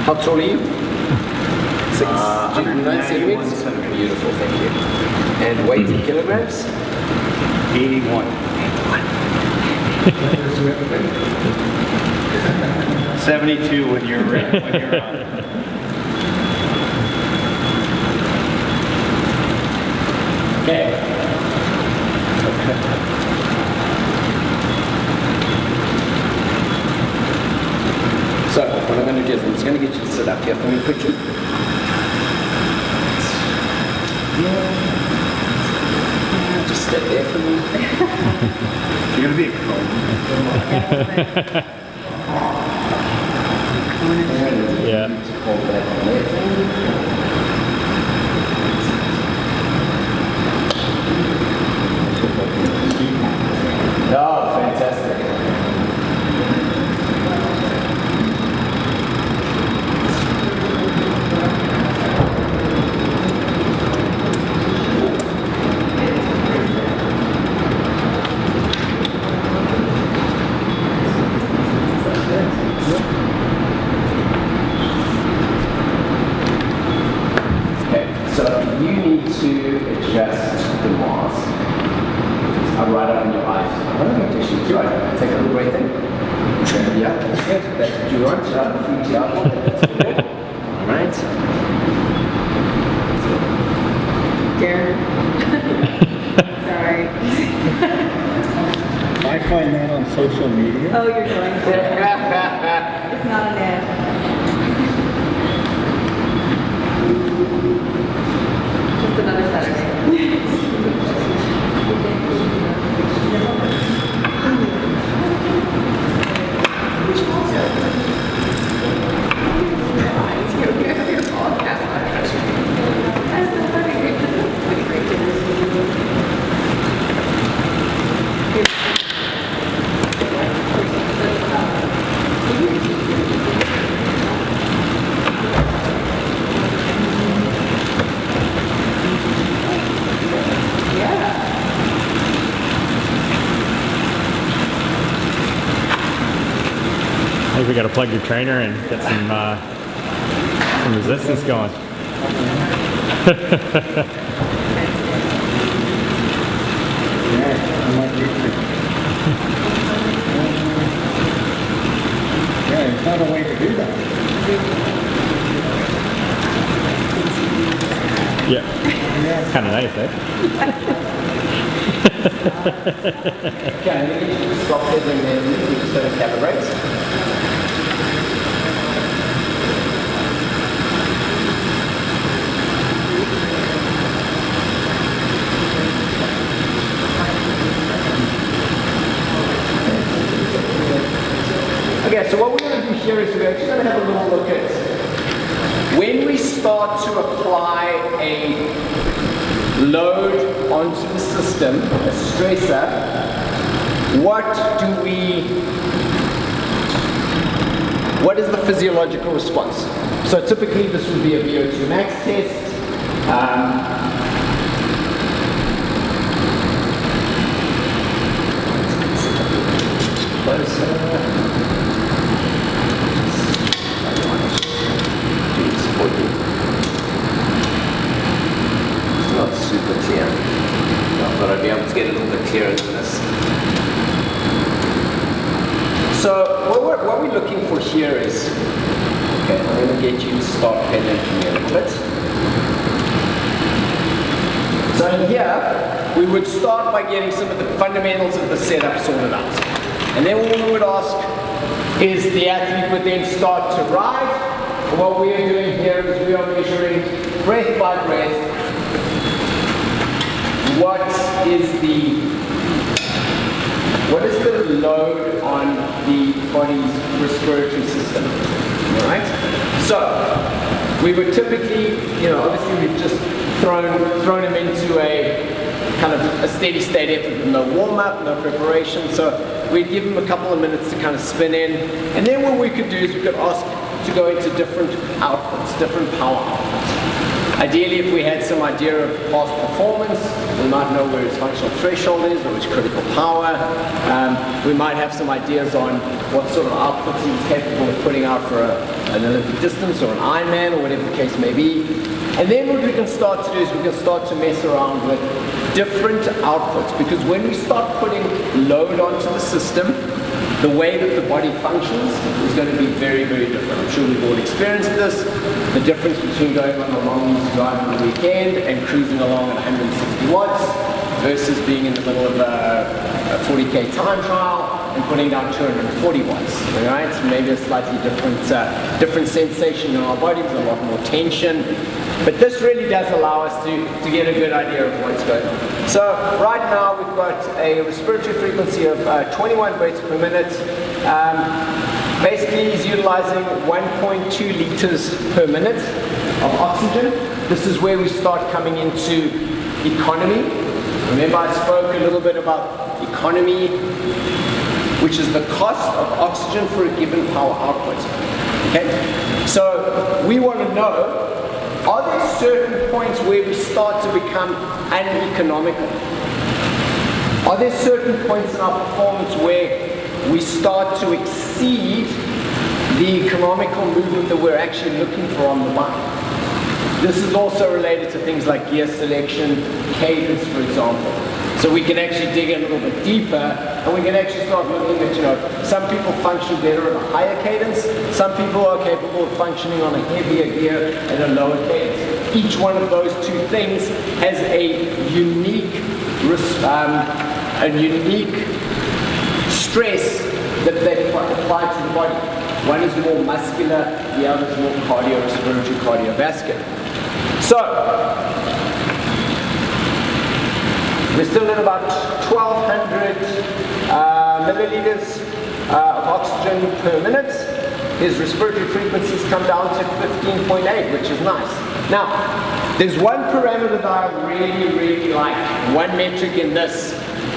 how tall are you? 6'9" centimeters? Beautiful, thank you. And weight in kilograms? 81. 72 when you're on. Okay. So, what I'm going to do is I'm just going to get you to sit up here for me quickly. Yeah, just stay there for me. You're going to be a Yeah. Hold that on there. Oh, fantastic. social media. Oh, you're going to. It's not an ad. Just another Saturday. I think we got to plug your trainer and get some resistance going. Yeah, it's not a way to do that. Yeah. Kind of nice, eh? Okay, I'm going to stop it and then we just going to calibrate. Okay, so what we're going to do here is we're actually going to have a little look at when we start to apply a load onto the system, a stressor, what is the physiological response? So typically this would be a VO2 max test. experiencing this. So what we're looking for here is, okay, I'm going to get you to start pedaling for me a little bit. So in here, we would start by getting some of the fundamentals of the setup sorted out. And then what we would ask is the athlete would then start to ride. And what we are doing here is we are measuring breath by breath what is the load on the body's respiratory system, all right? So we would typically, obviously we've just thrown him into a kind of a steady state effort with no warm-up, no preparation, so we'd give him a couple of minutes to kind of spin in, and then what we could do is we could ask to go into different outputs, different power outputs. Ideally, if we had some idea of past performance, we might know where his functional threshold is or his critical power. We might have some ideas on what sort of outputs he's capable of putting out for an Olympic distance or an Ironman or whatever the case may be. And then what we can start to do is we can start to mess around with different outputs, because when we start putting load onto the system, the way that the body functions is going to be very, very different. I'm sure we've all experienced this. The difference between going on a long easy drive on the weekend and cruising along at 160 watts versus being in the middle of a 40K time trial and putting down 240 watts. All right? So maybe a slightly different sensation in our bodies, a lot more tension. But this really does allow us to get a good idea of what's going on. So right now we've got a respiratory frequency of 21 breaths per minute. Basically he's utilizing 1.2 liters per minute of oxygen. This is where we start coming into economy. Remember I spoke a little bit about economy, which is the cost of oxygen for a given power output. Okay? So we want to know, are there certain points where we start to become uneconomical? Are there certain points in our performance where we start to exceed the economical movement that we're actually looking for on the bike? This is also related to things like gear selection, cadence, for example. So we can actually dig a little bit deeper, and we can actually start looking at, some people function better at a higher cadence, some people are capable of functioning on a heavier gear at a lower cadence. Each one of those two things has a unique stress that they apply to the body. One is more muscular, the other is more cardiorespiratory, cardiovascular. So, we're still at about 1,200 milliliters of oxygen per minute. His respiratory frequencies come down to 15.8, which is nice. Now, there's one parameter that I really, really like, one metric in this,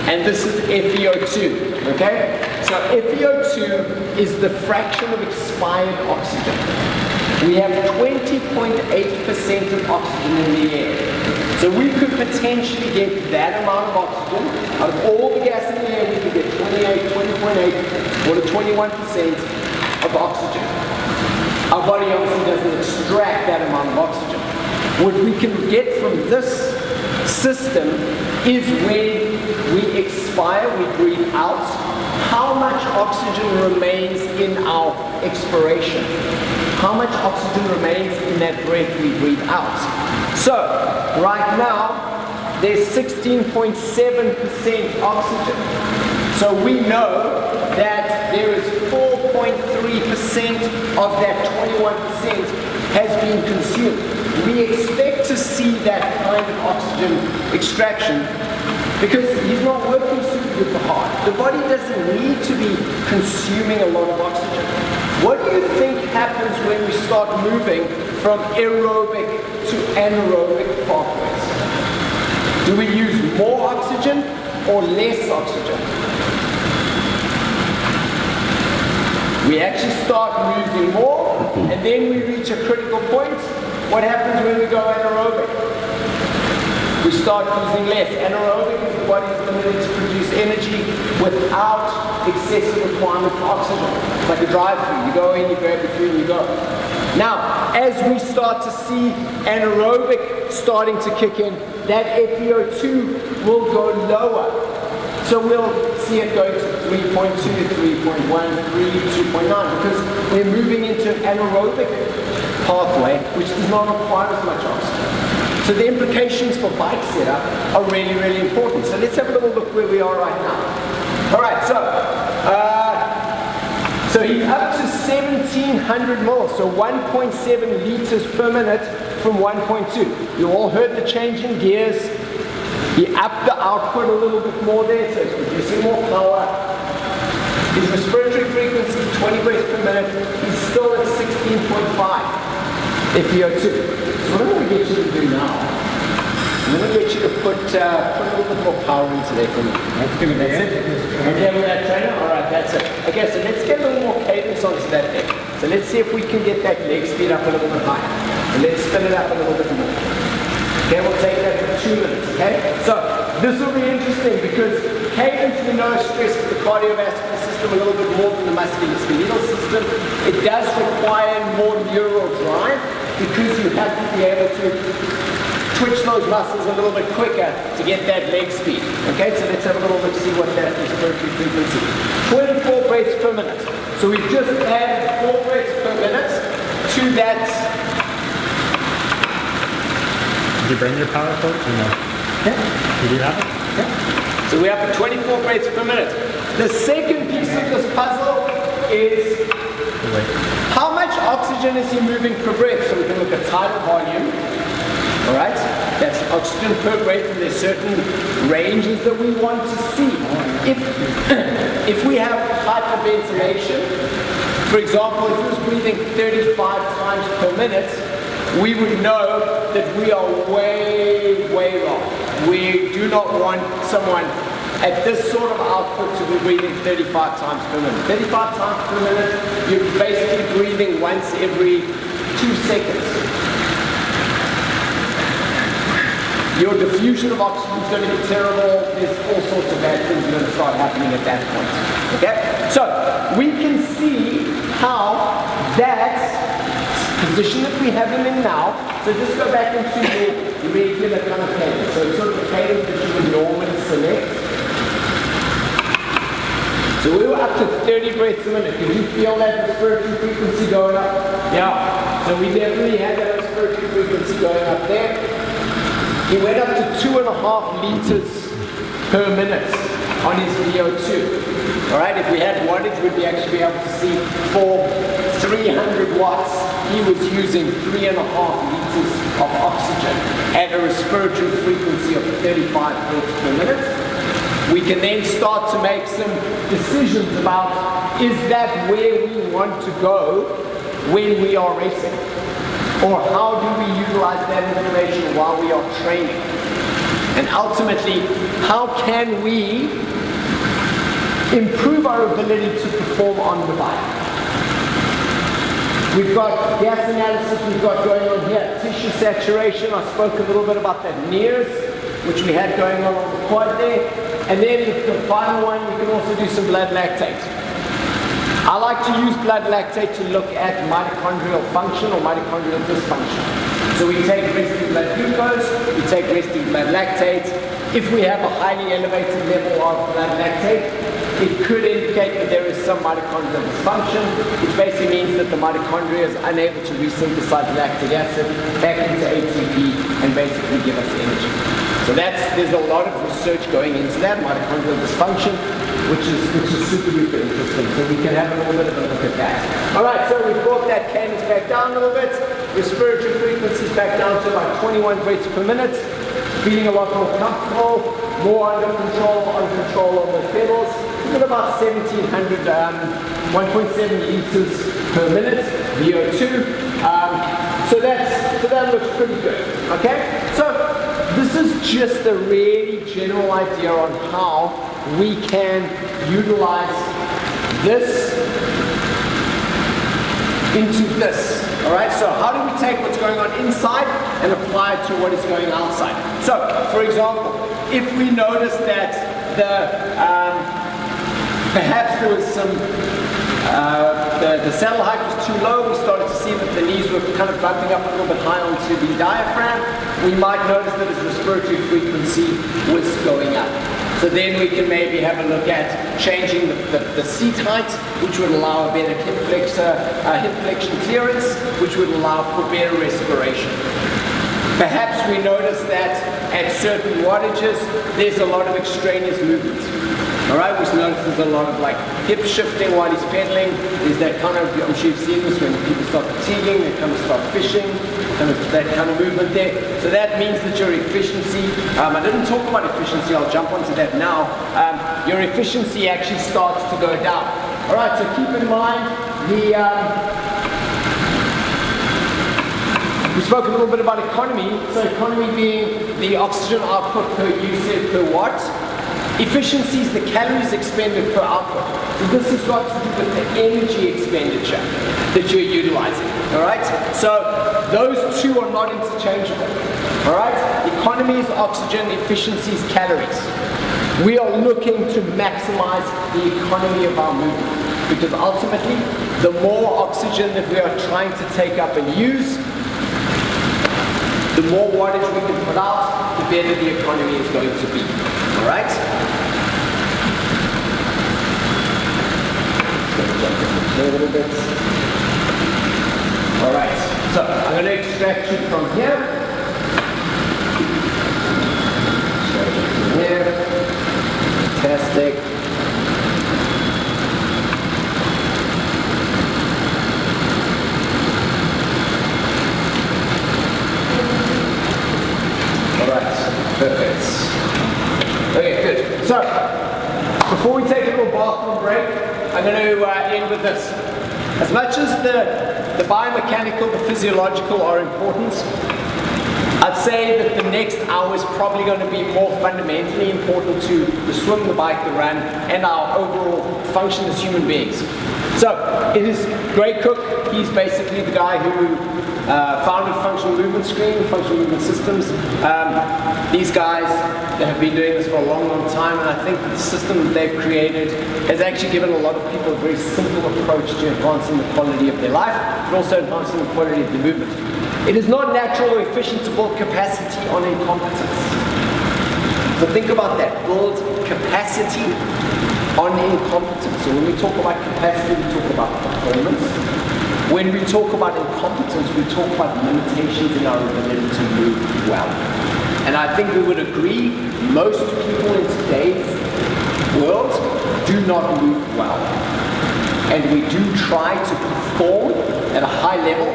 and this is FeO2, okay? So FeO2 is the fraction of expired oxygen. We have 20.8% of oxygen in the air. So we could potentially get that amount of oxygen. Out of all the gas in the air, we could get 20.8 or 21% of oxygen. Our body obviously doesn't extract that amount of oxygen. What we can get from this system is when we expire, we breathe out, how much oxygen remains in our expiration. How much oxygen remains in that breath we breathe out. So, right now, there's 16.7% oxygen. So we know that there is 4.3% of that 21% has been consumed. We expect to see that kind of oxygen extraction because he's not working suited with the heart. The body doesn't need to be consuming a lot of oxygen. What do you think happens when we start moving from aerobic to anaerobic pathways? Do we use more oxygen or less oxygen? We actually start using more, and then we reach a critical point. What happens when we go anaerobic? We start using less. Anaerobic is the body's ability to produce energy without excessive requirement for oxygen. It's like a drive-through. You go in, you grab the food, and you go. Now, as we start to see anaerobic starting to kick in, that FeO2 will go lower. So we'll see it going to 3.2, 3.1, 3, 2.9 because we're moving into an anaerobic pathway which does not require as much oxygen. So the implications for bike setup are really, really important. So let's have a little look where we are right now. All right, so he's up to 1,700 mils, so 1.7 liters per minute from 1.2. You all heard the change in gears. He upped the output a little bit more there, so it's producing more power. His respiratory frequency, 20 breaths per minute. He's still at 16.5 FiO2. So what I'm going to get you to do now, I'm going to get you to put a little bit more power into there for me. That's good. That's it. Okay with that, trainer? All right, that's it. Okay, so let's get a little more cadence onto that leg. So let's see if we can get that leg speed up a little bit higher. And let's spin it up a little bit more. Okay, we'll take that for 2 minutes, okay? So this will be interesting because cadence we know stresses the cardiovascular system a little bit more than the musculoskeletal system. It does require more neural drive because you have to be able to twitch those muscles a little bit quicker to get that leg speed. Okay, so let's have a little look, see what that respiratory frequency is. 24 breaths per minute. So we've just added 4 breaths per minute to that. Did you bring your power cord or no? Yeah. Did you have it? Yeah. So we have 24 breaths per minute. The second piece of this puzzle is how much oxygen is he moving per breath? So we can look at tidal volume. All right, that's oxygen per breath, and there's certain ranges that we want to see. If we have hyperventilation, for example, if he was breathing 35 times per minute, we would know that we are way, way wrong. We do not want someone at this sort of output to be breathing 35 times per minute. 35 times per minute, you're basically breathing once every 2 seconds. Your diffusion of oxygen is going to be terrible. There's all sorts of bad things going to start happening at that point. Okay? So we can see how that position that we have him in now, so just go back into your regular kind of cadence. So it's sort of the cadence that you would normally select. So we were up to 30 breaths a minute. Can you feel that respiratory frequency going up? Yeah. So we definitely had that respiratory frequency going up there. He went up to 2.5 liters per minute on his VO2. All right, if we had wattage, we'd actually be able to see for 300 watts, he was using 3.5 liters of oxygen at a respiratory frequency of 35 breaths per minute. We can then start to make some decisions about, is that where we want to go when we are racing? Or how do we utilize that information while we are training? And ultimately, how can we improve our ability to perform on the bike? We've got gas analysis we've got going on here, tissue saturation. I spoke a little bit about that NEARS, which we had going on the quad there. And then the final one, we can also do some blood lactate. I like to use blood lactate to look at mitochondrial function or mitochondrial dysfunction. So we take resting blood glucose, we take resting blood lactate. If we have a highly elevated level of blood lactate, it could indicate that there is some mitochondrial dysfunction, which basically means that the mitochondria is unable to resynthesize lactic acid back into ATP and basically give us energy. So there's a lot of research going into that, mitochondrial dysfunction, which is super duper interesting. So we can have a little bit of a look at that. All right, so we brought that cadence back down a little bit. Respiratory frequencies back down to about 21 breaths per minute. Feeling a lot more comfortable, more under control on those pedals. We've got about 1,700, 1.7 liters per minute VO2. So that looks pretty good. Okay, so this is just a really general idea on how we can utilize this into this. All right, so how do we take what's going on inside and apply it to what is going outside? So, for example, if we notice that perhaps there was some, the saddle height was too low, we started to see that the knees were kind of bumping up a little bit high onto the diaphragm, we might notice that his respiratory frequency was going up. So So then we can maybe have a look at changing the seat height, which would allow a better hip flexion clearance, which would allow for better respiration. Perhaps we notice that at certain wattages, there's a lot of extraneous movement. All right, we notice there's a lot of like hip shifting while he's pedaling. There's that kind of, I'm sure you've seen this when people start fatiguing, they kind of start fishing, that kind of movement there. So that means that your efficiency, I didn't talk about efficiency, I'll jump onto that now. Your efficiency actually starts to go down. All right, so keep in mind we spoke a little bit about economy. So economy being the oxygen output per usage per watt. Efficiency is the calories expended per output. So this has got to do with the energy expenditure that you're utilizing. All right? So those two are not interchangeable. All right? Economy is oxygen, efficiency is calories. We are looking to maximize the economy of our movement because ultimately, the more oxygen that we are trying to take up and use, the more wattage we can put out, the better the economy is going to be. All right? A little bit. All right. So I'm going to extract you from here. Here. Fantastic. Perfect. Okay, good. So, before we take a little bathroom break, I'm going to end with this. As much as the biomechanical, the physiological are important, I'd say that the next hour is probably going to be more fundamentally important to the swim, the bike, the run, and our overall function as human beings. So, it is Gray Cook. He's basically the guy who founded Functional Movement Screen, Functional Movement Systems. These guys, they have been doing this for a long, long time, and I think the system that they've created has actually given a lot of people a very simple approach to enhancing the quality of their life, but also enhancing the quality of the movement. It is not natural or efficient to build capacity on incompetence. So think about that. Build capacity on incompetence. So when we talk about capacity, we talk about performance. When we talk about incompetence, we talk about limitations in our ability to move well. And I think we would agree, most people in today's world do not move well. And we do try to perform at a high level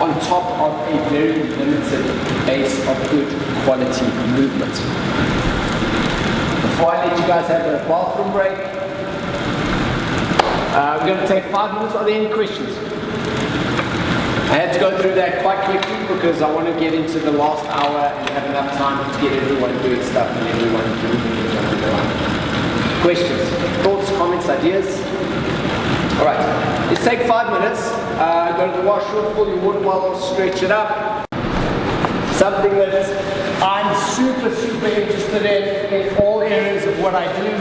on top of a very limited base of good quality movement. Before I let you guys have a bathroom break, we're going to take 5 minutes. Are there any questions? I had to go through that quite quickly because I want to get into the last hour and have enough time to get everyone doing stuff and everyone moving around. Questions, thoughts, comments, ideas? All right, let's take 5 minutes. Go to the washroom, fill your water bottle, stretch it up. Something that I'm super, super interested in all areas of what I do.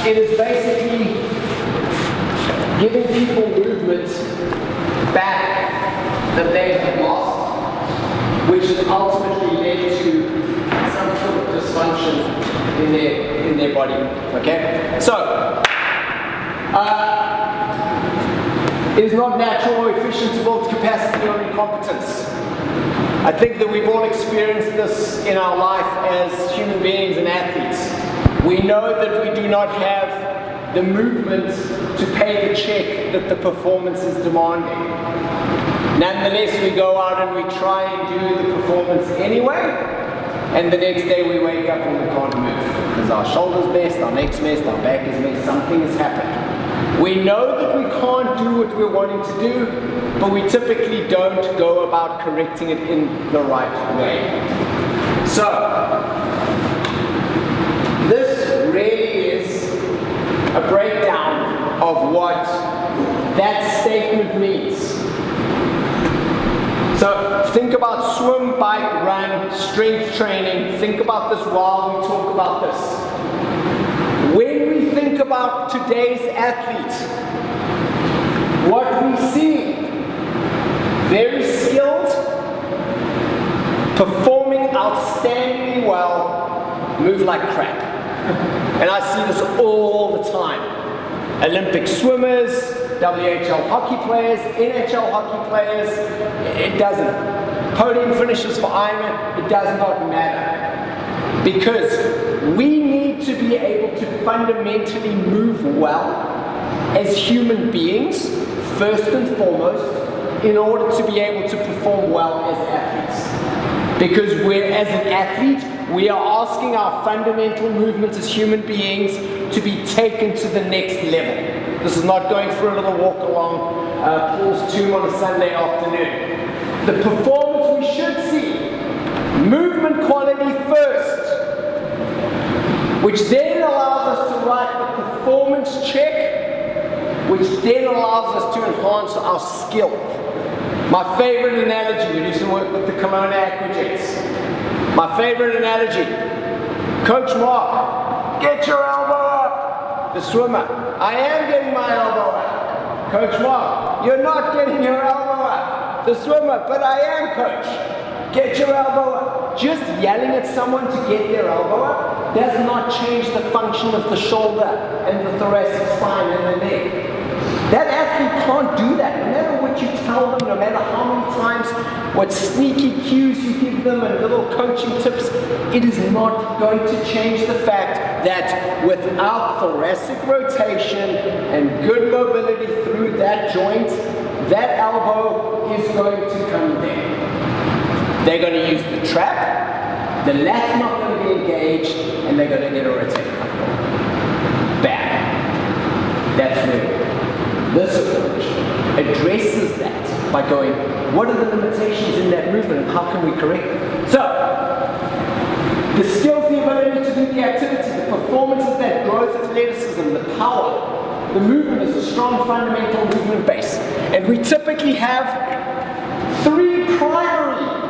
It is basically giving people movement back that they have lost, which has ultimately led to some sort of dysfunction in their body. Okay? So, it is not natural or efficient to build capacity on incompetence. I think that we've all experienced this in our life as human beings and athletes. We know that we do not have the movement to pay the check that the performance is demanding. Nonetheless, we go out and we try and do the performance anyway, and the next day we wake up and we can't move. Because our shoulder's messed, our neck's messed, our back is messed, something has happened. We know that we can't do what we're wanting to do, but we typically don't go about correcting it in the right way. So, this really is a breakdown of what that statement means. So think about swim, bike, run, strength training. Think about this while we talk about this. When we think about today's athlete, what we see, very skilled, performing outstandingly well, move like crap. And I see this all the time. Olympic swimmers, WHL hockey players, NHL hockey players, it doesn't. Podium finishes for Ironman, it does not matter. Because we need to be able to fundamentally move well as human beings, first and foremost, in order to be able to perform well as athletes. Because as an athlete, we are asking our fundamental movements as human beings to be taken to the next level. This is not going for a little walk along Paul's tomb on a Sunday afternoon. The performance we should see, movement quality first, which then allows us to write the performance check, which then allows us to enhance our skill. My favorite analogy, we do some work with the Kelowna Aquajets. My favorite analogy, Coach Mark, get your elbow up. The swimmer, I am getting my elbow up. Coach Mark, you're not getting your elbow up. The swimmer, but I am, coach. Get your elbow up. Just yelling at someone to get their elbow up does not change the function of the shoulder and the thoracic spine and the neck. That athlete can't do that, no matter what you tell them, no matter how many times, what sneaky cues you give them and little coaching tips, it is not going to change the fact that without thoracic rotation and good mobility through that joint, that elbow is going to come there. They're going to use the trap, the lat's not going to be engaged, and they're going to get a rotator cuff. Bam. That's where this approach addresses that by going, what are the limitations in that movement and how can we correct them? So, the skills, the ability to do the activity, the performance is that growth, athleticism, the power. The movement is a strong fundamental movement base. And we typically have three primary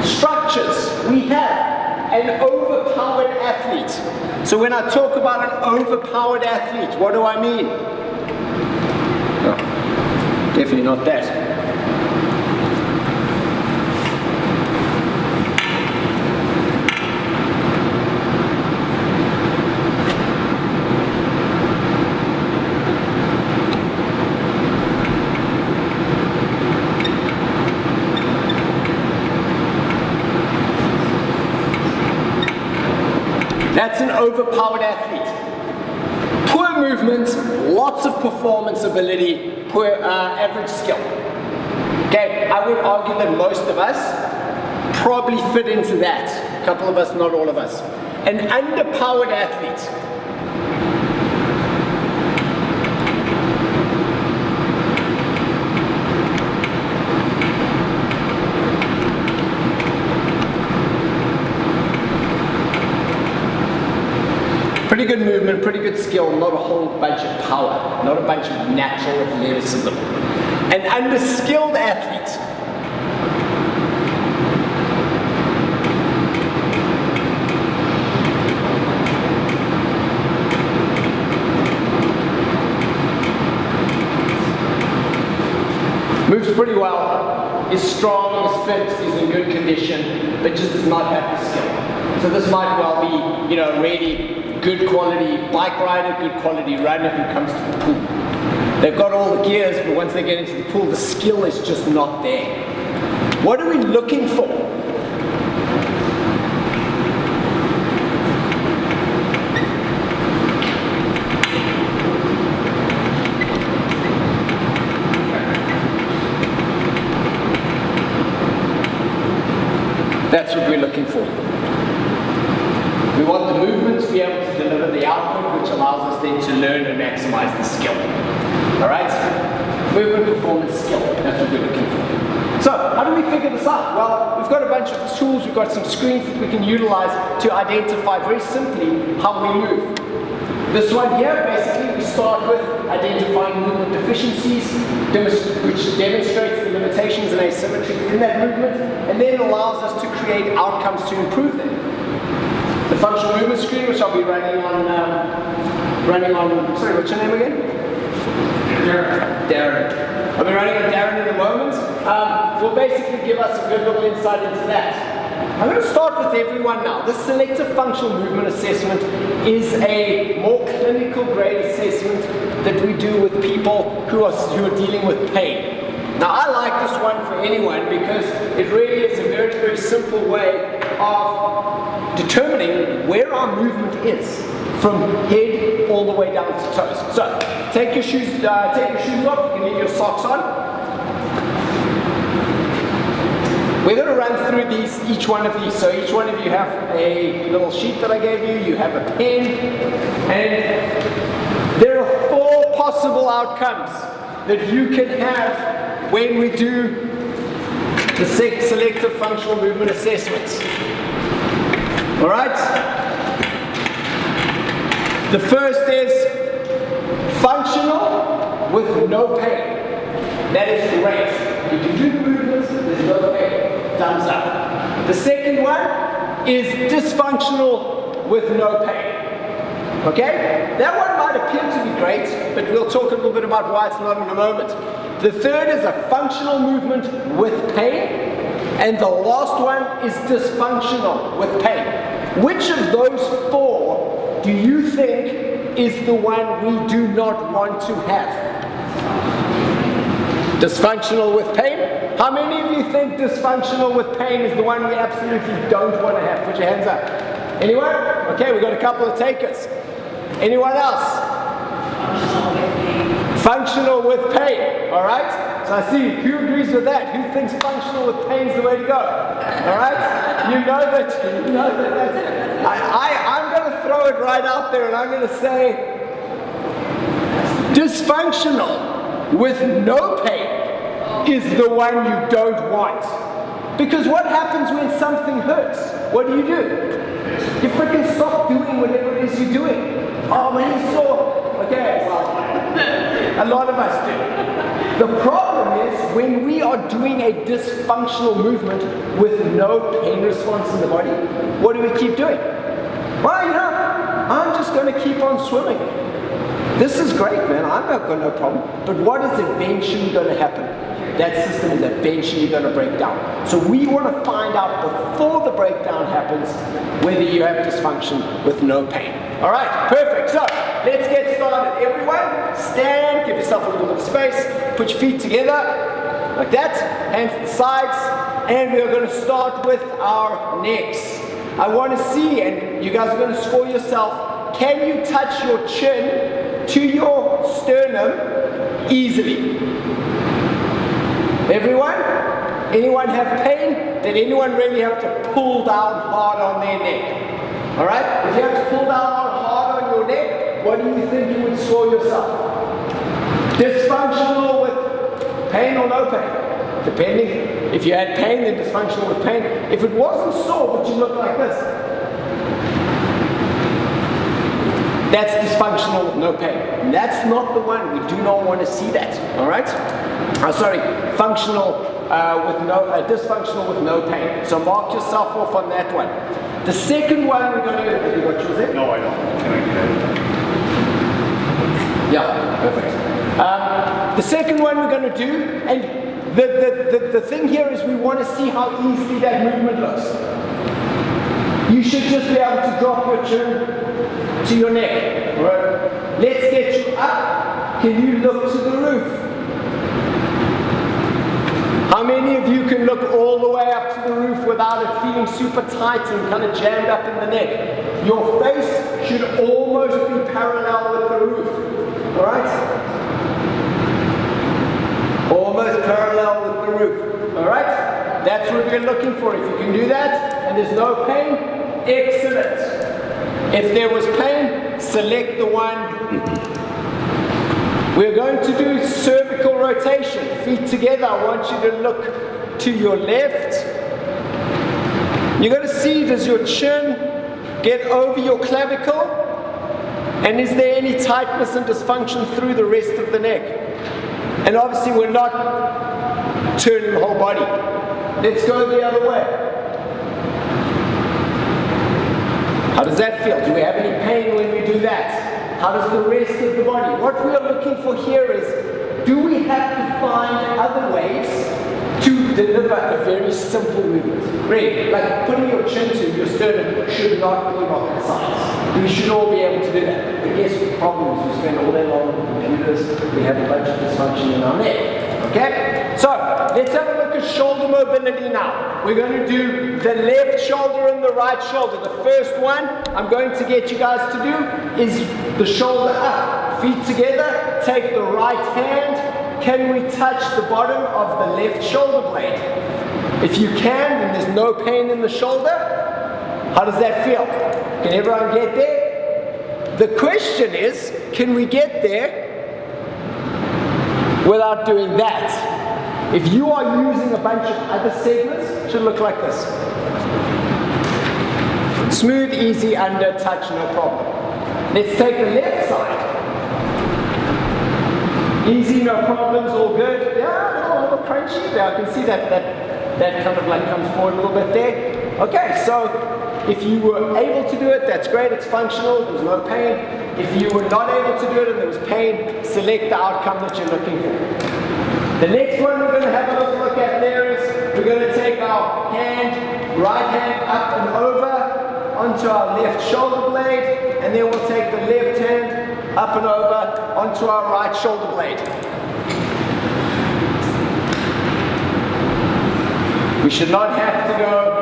structures. We have an overpowered athlete. So when I talk about an overpowered athlete, what do I mean? No, definitely not that. That's an overpowered athlete. Poor movement, lots of performance ability, poor average skill. Okay, I would argue that most of us probably fit into that. A couple of us, not all of us. An underpowered athlete. Pretty good movement, pretty good skill, not a whole bunch of power, not a bunch of natural athleticism. An underskilled athlete. Moves pretty well, is strong, is fit, is in good condition, but just does not have the skill. So this might well be, really good quality bike rider, good quality runner who comes to the pool. They've got all the gears, but once they get into the pool, the skill is just not there. What are we looking for? That's what we're looking for. We want the movement to be able to deliver the output, which allows us then to learn and maximize the skill. All right? Movement, performance, skill. That's what we're looking for. So, how do we figure this out? Well, we've got a bunch of tools, we've got some screens that we can utilize to identify very simply how we move. This one here, basically, we start with identifying movement deficiencies, which demonstrates the limitations and asymmetries in that movement, and then allows us to create outcomes to improve them. The functional movement screen, which I'll be running on, sorry, what's your name again? Darren. I'll be running on Darren in a moment. Will basically give us a good little insight into that. I'm going to start with everyone now. This selective functional movement assessment is a more clinical grade assessment that we do with people who are dealing with pain. Now, I like this one for anyone because it really is a very, very simple way of determining where our movement is from head all the way down to toes. So, take your shoes off. You can leave your socks on. We're going to run through each one of these. So each one of you have a little sheet that I gave you. You have a pen. And there are 4 possible outcomes that you can have when we do the selective functional movement assessments. All right? The first is functional with no pain. That is great. If you do the movements, there's no pain. Thumbs up. The second one is dysfunctional with no pain. Okay? That one might appear to be great, but we'll talk a little bit about why it's not in a moment. The third is a functional movement with pain. And the last one is dysfunctional with pain. Which of those 4 do you think is the one we do not want to have? Dysfunctional with pain? How many of you think dysfunctional with pain is the one we absolutely don't want to have? Put your hands up. Anyone? Okay, we've got a couple of takers. Anyone else? Functional with pain. All right? So I see, who agrees with that? Who thinks functional with pain is the way to go? All right? You know that I'm going to throw it right out there and I'm going to say dysfunctional with no pain is the one you don't want. Because what happens when something hurts? What do? You freaking stop doing whatever it is you're doing. Oh, when you saw, okay, well, a lot of us do. The problem is when we are doing a dysfunctional movement with no pain response in the body, what do we keep doing? Well, I'm just going to keep on swimming. This is great, man. I've got no problem. But what is eventually going to happen? That system is eventually going to break down. So we want to find out before the breakdown happens whether you have dysfunction with no pain. All right, perfect. So let's get started. Everyone, stand, give yourself a little bit of space, put your feet together like that, hands to the sides, and we're going to start with our necks. I want to see, and you guys are going to score yourself, can you touch your chin to your sternum easily? Everyone? Anyone have pain? Did anyone really have to pull down hard on their neck? All right? If you have to pull down hard on your neck, what do you think you would score yourself? Dysfunctional with pain or no pain? Depending. If you had pain, then dysfunctional with pain. If it wasn't sore, but you look like this, that's dysfunctional with no pain. That's not the one. We do not want to see that. All right? Functional dysfunctional with no pain. So mark yourself off on that one. The second one we're going to. Have you got yours there? No, I don't. Can I get it? Yeah, perfect. The second one we're going to do, and the thing here is we want to see how easily that movement looks. You should just be able to drop your chin to your neck. All right? Let's get you up. Can you look to the roof? How many of you can look all the way up to the roof without it feeling super tight and kind of jammed up in the neck? Your face should almost be parallel with the roof. All right? Almost parallel with the roof. All right? That's what we're looking for. If you can do that and there's no pain, excellent. If there was pain, select the one. We're going to do cervical rotation, feet together. I want you to look to your left. You're going to see, does your chin get over your clavicle? And is there any tightness and dysfunction through the rest of the neck? And obviously we're not turning the whole body. Let's go the other way. How does that feel? Do we have any pain when we do that? How does the rest of the body? What we are looking for here is, do we have to find other ways to deliver a very simple movement. Really, like putting your chin to your sternum should not be rocket science. We should all be able to do that. But guess what the problem is? We spend all day long on computers, we have a bunch of dysfunction in our neck. Okay? So, let's have a look at shoulder mobility now. We're going to do the left shoulder and the right shoulder. The first one I'm going to get you guys to do is the shoulder up. Feet together, take the right hand. Can we touch the bottom of the left shoulder blade? If you can, then there's no pain in the shoulder. How does that feel? Can everyone get there? The question is, can we get there without doing that? If you are using a bunch of other segments, it should look like this. Smooth, easy, under, touch, no problem. Let's take the left side. Easy, no problems, all good. Yeah, a little crunchy there. I can see that kind of like comes forward a little bit there. Okay, so if you were able to do it, that's great, it's functional, there's no pain. If you were not able to do it and there was pain, select the outcome that you're looking for. The next one we're going to have a little look at there is we're going to take our hand, right hand up and over onto our left shoulder blade, and then we'll take the left hand up and over onto our right shoulder blade. We should not have to go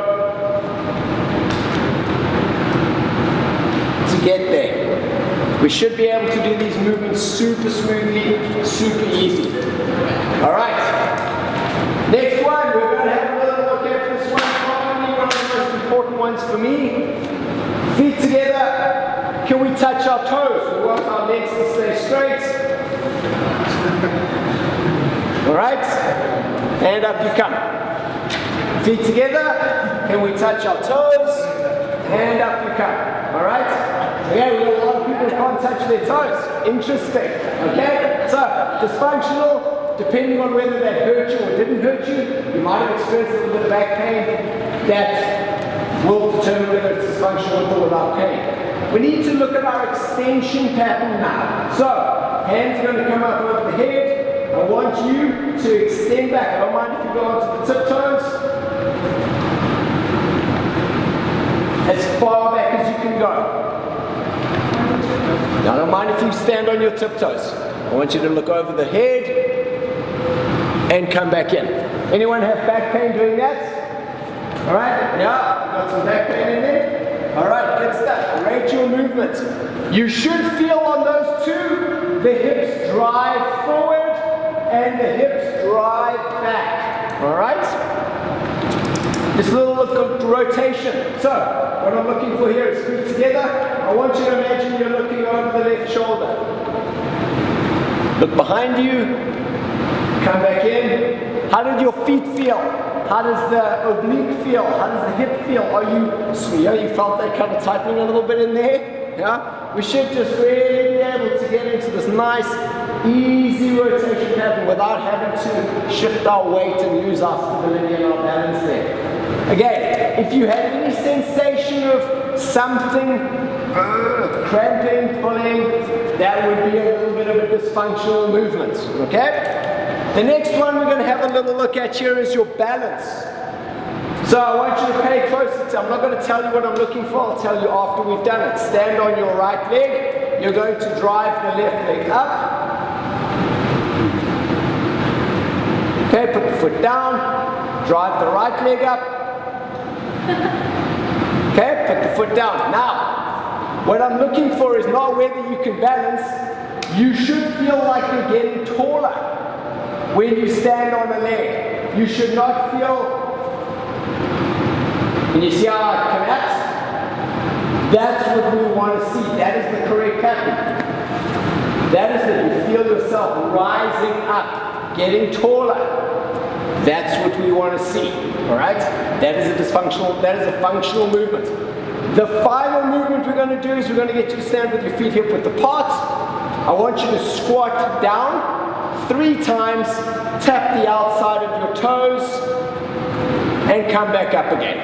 to get there. We should be able to do these movements super smoothly, super easy. All right. Next one, we're going to have a little look at this one. Probably one of the most important ones for me. Feet together. Can we touch our toes? We want our legs to stay straight. All right. Hand up you come. Feet together. Can we touch our toes? Hand up you come. All right. Yeah, we have a lot of people who can't touch their toes. Interesting. Okay? So, dysfunctional, depending on whether that hurt you or didn't hurt you, you might have experienced a little bit of back pain. That will determine whether it's dysfunctional with or without pain. We need to look at our extension pattern now. So, hands are going to come up over the head. I want you to extend back. I don't mind if you go onto the tiptoes. As far back as you can go. Now, I don't mind if you stand on your tiptoes. I want you to look over the head and come back in. Anyone have back pain doing that? All right? Yeah, got some back pain in there? All right, good stuff. Rate your movement. You should feel on those two, the hips drive forward and the hips drive back. All right? Just a little look at rotation. So, what I'm looking for here is feet together. I want you to imagine you're looking over the left shoulder. Look behind you. Come back in. How did your feet feel? How does the oblique feel? How does the hip feel? You felt that kind of tightening a little bit in there? Yeah? We should just really be able to get into this nice, easy rotation pattern without having to shift our weight and lose our stability and our balance there. Again, if you had any sensation of something cramping, pulling, that would be a little bit of a dysfunctional movement, okay? The next one we're going to have a little look at here is your balance. So I want you to pay close attention. I'm not going to tell you what I'm looking for, I'll tell you after we've done it. Stand on your right leg, you're going to drive the left leg up. Okay, put the foot down, drive the right leg up. Okay, put the foot down. Now, what I'm looking for is not whether you can balance. You should feel like you're getting taller when you stand on a leg. You should not feel, and you see how I collapse? That's what we want to see. That is the correct pattern. That is that you feel yourself rising up, getting taller. That's what we want to see, all right? That is a functional movement. The final movement we're going to do is we're going to get you to stand with your feet hip width apart. I want you to squat down 3 times, tap the outside of your toes, and come back up again.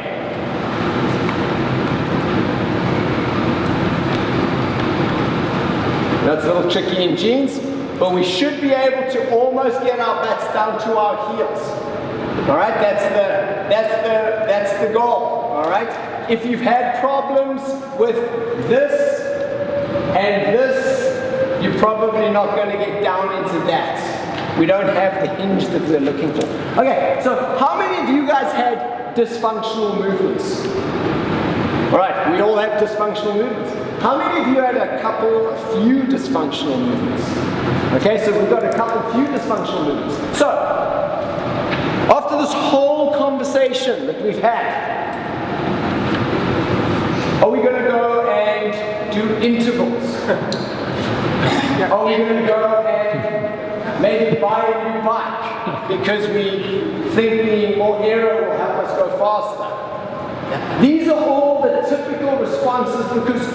That's a little tricky in jeans, but we should be able to almost get our butts down to our heels. All right, that's the goal. All right. If you've had problems with this and this, you're probably not going to get down into that. We don't have the hinge that we're looking for. Okay, so how many of you guys had dysfunctional movements? All right, we all have dysfunctional movements. How many of you had a few dysfunctional movements? Okay, so we've got a few dysfunctional movements. So, after this whole conversation that we've had, are we going to go and do intervals? Are we going to go and maybe buy a new bike because we think the more aero will help us go faster? These are all the typical responses because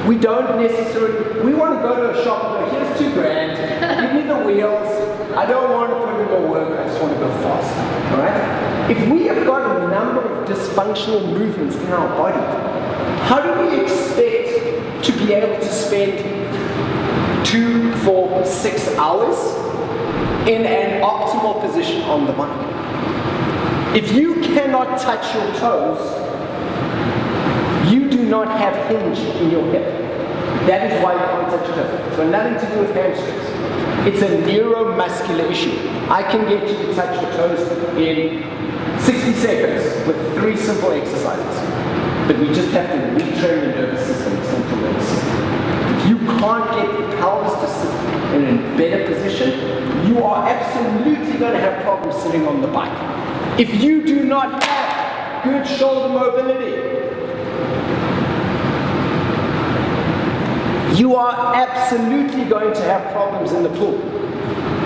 we don't necessarily, we want to go to a shop and go, here's $2,000, give me the wheels, I don't want to put in more work, I just want to go faster, all right? If we have got a number of dysfunctional movements in our body, how do we expect to be able to spend 2, 4, 6 hours in an optimal position on the bike? If you cannot touch your toes, you do not have hinge in your hip. That is why you can't touch your toes. It's got nothing to do with hamstrings. It's a neuromuscular issue. I can get you to touch your toes in 60 seconds with 3 simple exercises. But we just have to retrain the nervous system, the central nervous system. If you can't get the pelvis to sit in a better position, you are absolutely going to have problems sitting on the bike. If you do not have good shoulder mobility, you are absolutely going to have problems in the pool.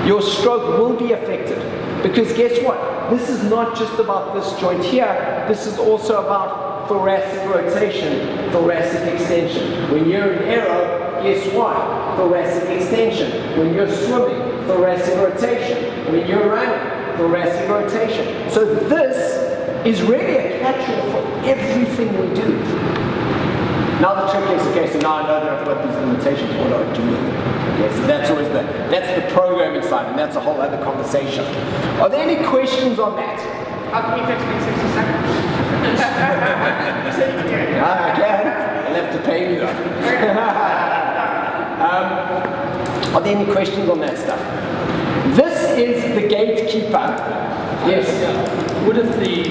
Your stroke will be affected because guess what? This is not just about this joint here, this is also about thoracic rotation, thoracic extension. When you're in aero, guess what? Thoracic extension. When you're swimming, thoracic rotation. When you're running, thoracic rotation. So this is really a catch-all for everything we do. Now the trick is, okay, so now I know that I've got these limitations, what do I do with them? Okay, so that's always that's the programming side, and that's a whole other conversation. Are there any questions on that? How can you fix me in 60 seconds? I can. I'll have to pay you though. Are there any questions on that stuff? This is the gatekeeper. Yes? What if the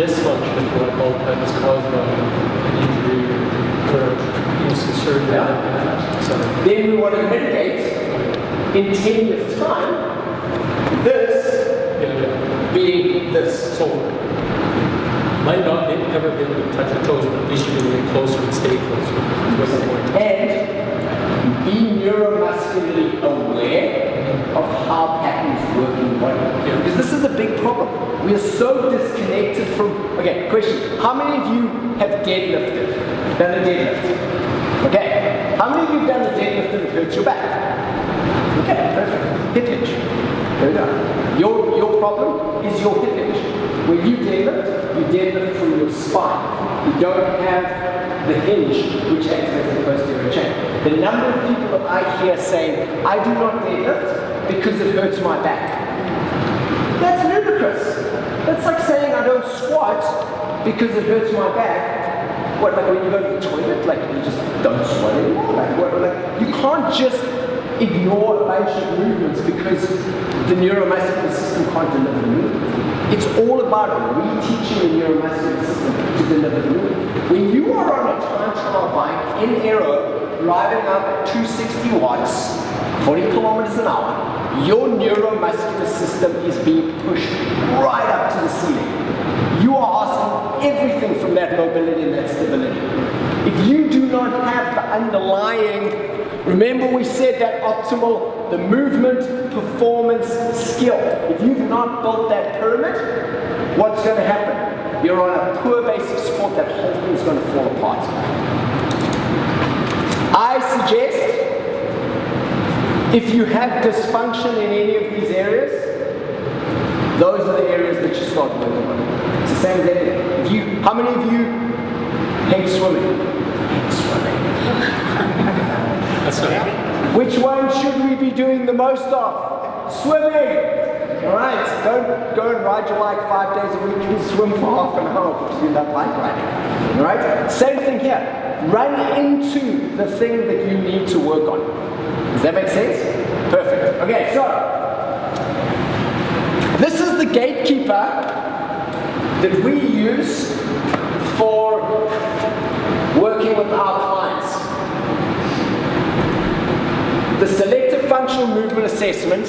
dysfunction, if you want to call it, is caused by an injury or some surgery? Then we want to mitigate in 10 years' time this being this. So, might not ever be able to touch your toes, but at least you can get closer and stay closer. And be neuromuscularly aware of how patterns work in the body. Because this is a big problem. We are so disconnected from, okay, question, how many of you have deadlifted? Done the deadlift? Okay, how many of you have done the deadlift and it hurts your back? Okay, perfect. Hip hinge. There we go. Your problem is your hip hinge. When you deadlift from your spine. You don't have the hinge which activates the posterior chain. The number of people that I hear saying, I do not deadlift because it hurts my back. That's ludicrous. That's like saying I don't squat because it hurts my back. What, like when you go to the toilet, like you just don't squat anymore? Like, what, like, you can't just ignore a bunch of movements because the neuromuscular system can't deliver the movement. It's all about reteaching the neuromuscular system to deliver the movement. When you are on a time trial bike in aero, driving up at 260 watts, 40 kilometers an hour, your neuromuscular system is being pushed right up to the ceiling. You are asking everything from that mobility and that stability. If you do not have the underlying, remember we said that optimal, the movement, performance, skill. If you've not built that pyramid, what's going to happen? You're on a poor base of support, that whole thing is going to fall apart. I suggest, if you have dysfunction in any of these areas, those are the areas that you start working on. It's the same as anything. How many of you hate swimming? Hate swimming. That's not Which one should we be doing the most of? Swimming. All right, don't go and ride your bike 5 days a week and swim for half an hour because you love bike riding. All right, same thing here. Run into the thing that you need to work on. Does that make sense? Perfect. Okay, so this is the gatekeeper that we use for working with our clients. The selective functional movement assessment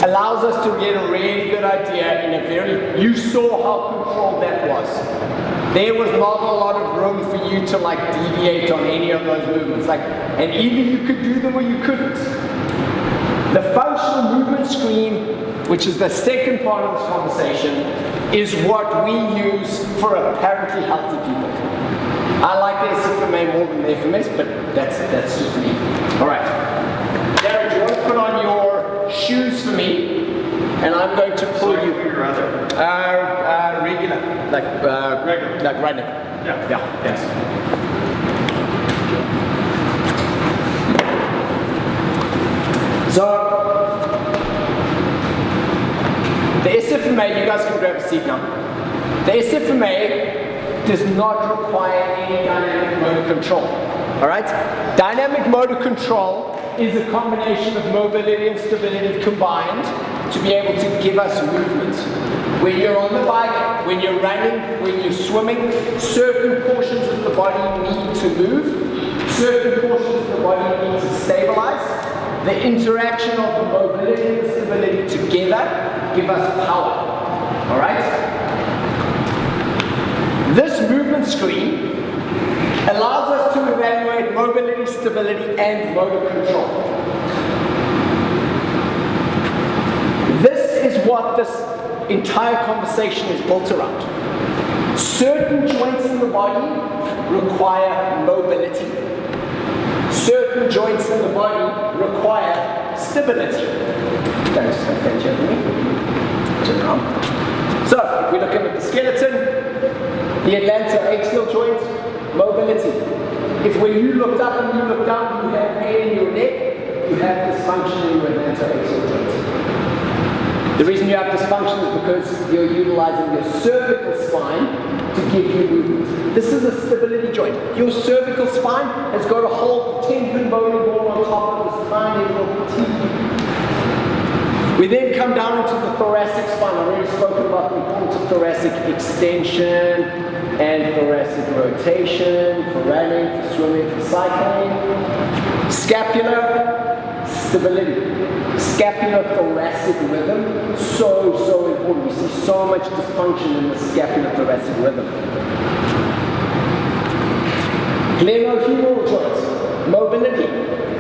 allows us to get a really good idea in a very, you saw how controlled that was. There was not a lot of room for you to like deviate on any of those movements. And either you could do them or you couldn't. The functional movement screen, which is the second part of this conversation, is what we use for apparently healthy people. I like the SFMA more than the FMS, but that's just me. All right. Darren, do you want to put on your shoes for me? And I'm going to pull you. Regular, Regular. like running. Yeah. Yes. So the SFMA, you guys can grab a seat now. The SFMA does not require any dynamic motor control. All right? Dynamic motor control is a combination of mobility and stability combined to be able to give us movement. When you're on the bike, when you're running, when you're swimming, certain portions of the body need to move, certain portions of the body need to stabilize. The interaction of the mobility and the stability together give us power. All right? This movement screen allows us to evaluate mobility, stability, and motor control. This is what this entire conversation is built around. Certain joints in the body require mobility. Certain joints in the body require stability. Thanks, thank you for me. Turn around. So, if we look at the skeleton, the atlantoaxial joint, mobility. If when you looked up and you looked down, you have pain in your neck, you have dysfunction in your atlantoaxial joint. The reason you have dysfunction is because you're utilizing your cervical spine to give you movement. This is a stability joint. Your cervical spine has got a whole 10-pin bowling ball on top of this tiny little teeth. We then come down into the thoracic spine. I've already spoken about the importance of thoracic extension and thoracic rotation for running, for swimming, for cycling. Scapular stability. Scapulo-thoracic rhythm, so important. We see so much dysfunction in the scapulo-thoracic rhythm. Glenohumeral joints, mobility.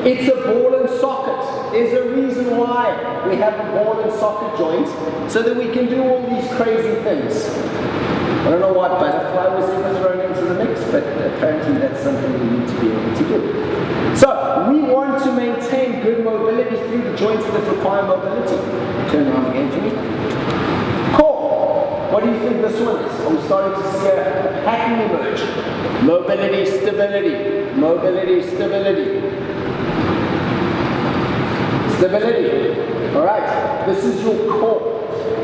It's a ball and socket. There's a reason why we have a ball and socket joint, so that we can do all these crazy things. I don't know why butterfly was ever thrown into the mix, but apparently that's something we need to be able to do. So, we want to maintain good mobility through the joints that require mobility. Turn around again for me. Core. What do you think this one is? Are we starting to see a pattern emerge? Mobility, stability. Mobility, stability. Stability. Alright, this is your core.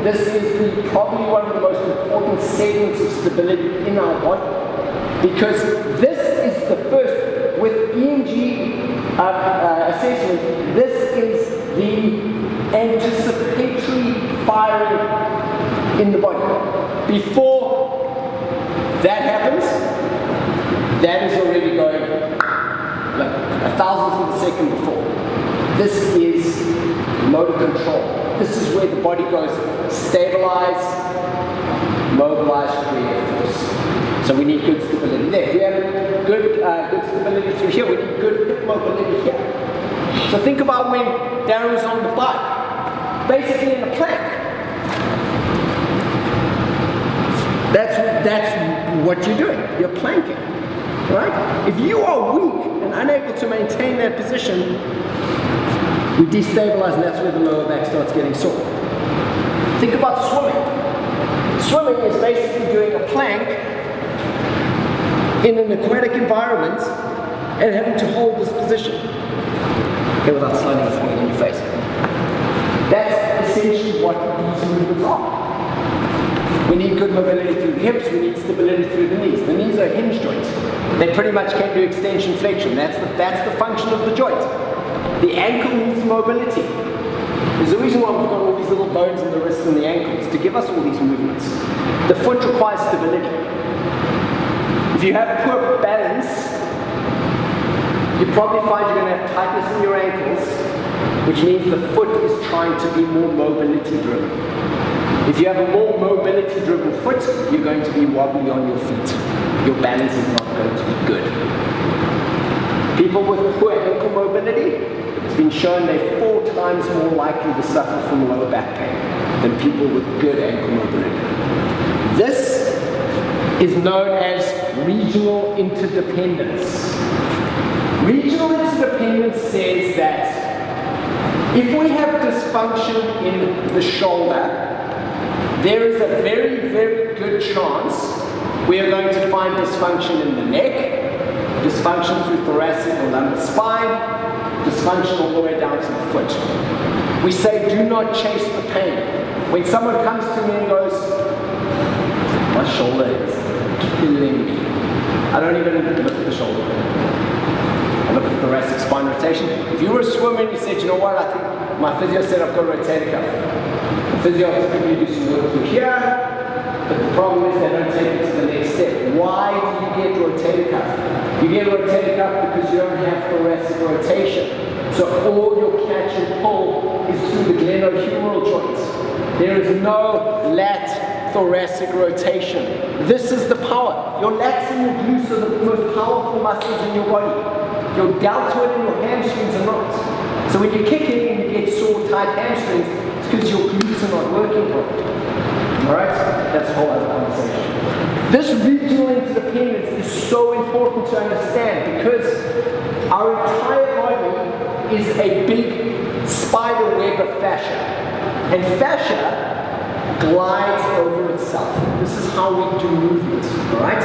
This is probably one of the most important segments of stability in our body. Because this is the first, with EMG assessment, this is the anticipatory firing in the body. Before that happens, that is already going like a thousandth of a second before. This is motor control. This is where the body goes stabilize, mobilize, create force. So we need good stability there. If we have good stability through here, we need good hip mobility here. So think about when Darren was on the bike, basically in a plank. That's what you're doing. You're planking, right? If you are weak and unable to maintain that position, we destabilize, and that's where the lower back starts getting sore. Think about swimming. Swimming is basically doing a plank in an aquatic environment and having to hold this position. Okay, without sliding and falling on your face. That's essentially what these We need good mobility through the hips, we need stability through the knees. The knees are hinge joints. They pretty much can do extension flexion. That's the function of the joint. The ankle needs mobility. There's a reason why we've got all these little bones in the wrist and the ankles, to give us all these movements. The foot requires stability. If you have poor balance, you probably find you're going to have tightness in your ankles, which means the foot is trying to be more mobility driven. If you have a more mobility driven foot, you're going to be wobbly on your feet. Your balance is not going to be good. People with poor ankle mobility, it's been shown they're 4 times more likely to suffer from lower back pain than people with good ankle mobility. This is known as regional interdependence. Regional interdependence says that if we have dysfunction in the shoulder, there is a very, very good chance we are going to find dysfunction in the neck, dysfunction through thoracic or lumbar spine, dysfunction all the way down to the foot. We say do not chase the pain. When someone comes to me and goes, my shoulder is killing me, I don't even look at the shoulder. I look at the thoracic spine rotation. If you were a swimmer and you said, you know what, I think my physio said I've got a rotator cuff. The physio is going to do some work through here, but the problem is they don't take it to the next step. Why do you get rotator cuff? You get rotator cuff because you don't have thoracic rotation. So all your catch and pull is through the glenohumeral joints. There is no lat thoracic rotation. This is the power. Your lats and your glutes are the most powerful muscles in your body. Your deltoid and your hamstrings are not. So when you're kicking and you get sore, tight hamstrings, it's because your glutes are not working properly. Alright? That's a whole other conversation. This regional interdependence is so important to understand because our entire body is a big spider web of fascia. And fascia glides over itself. This is how we do movement. Alright?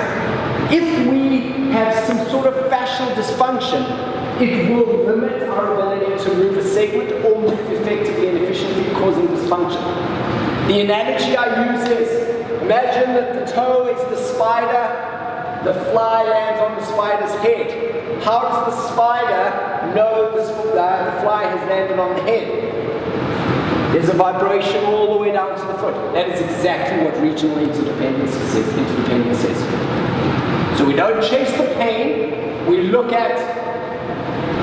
If we have some sort of fascial dysfunction, it will limit our ability to move a segment or move effectively and efficiently, causing dysfunction. The analogy I use is, imagine that the toe is the spider, the fly lands on the spider's head. How does the spider know the fly has landed on the head? There's a vibration all the way down to the foot. That is exactly what regional interdependence says. So we don't chase the pain, we look at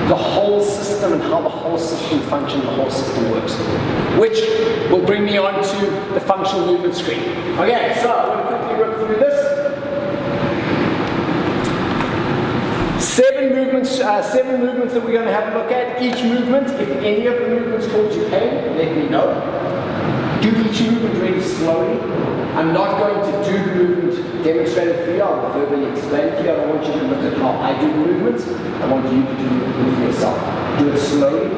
the whole system and how the whole system functions, the whole system works. Which will bring me on to the functional movement screen. Okay, so I'm going to quickly rip through this. 7 movements that we're going to have a look at. Each movement, if any of the movements cause you pain, let me know. Do each movement really slowly. I'm not going to do the movement demonstrated for you. I'll verbally explain it for you. I don't want you to look at how I do the movements. I want you to do the movement for yourself. Do it slowly.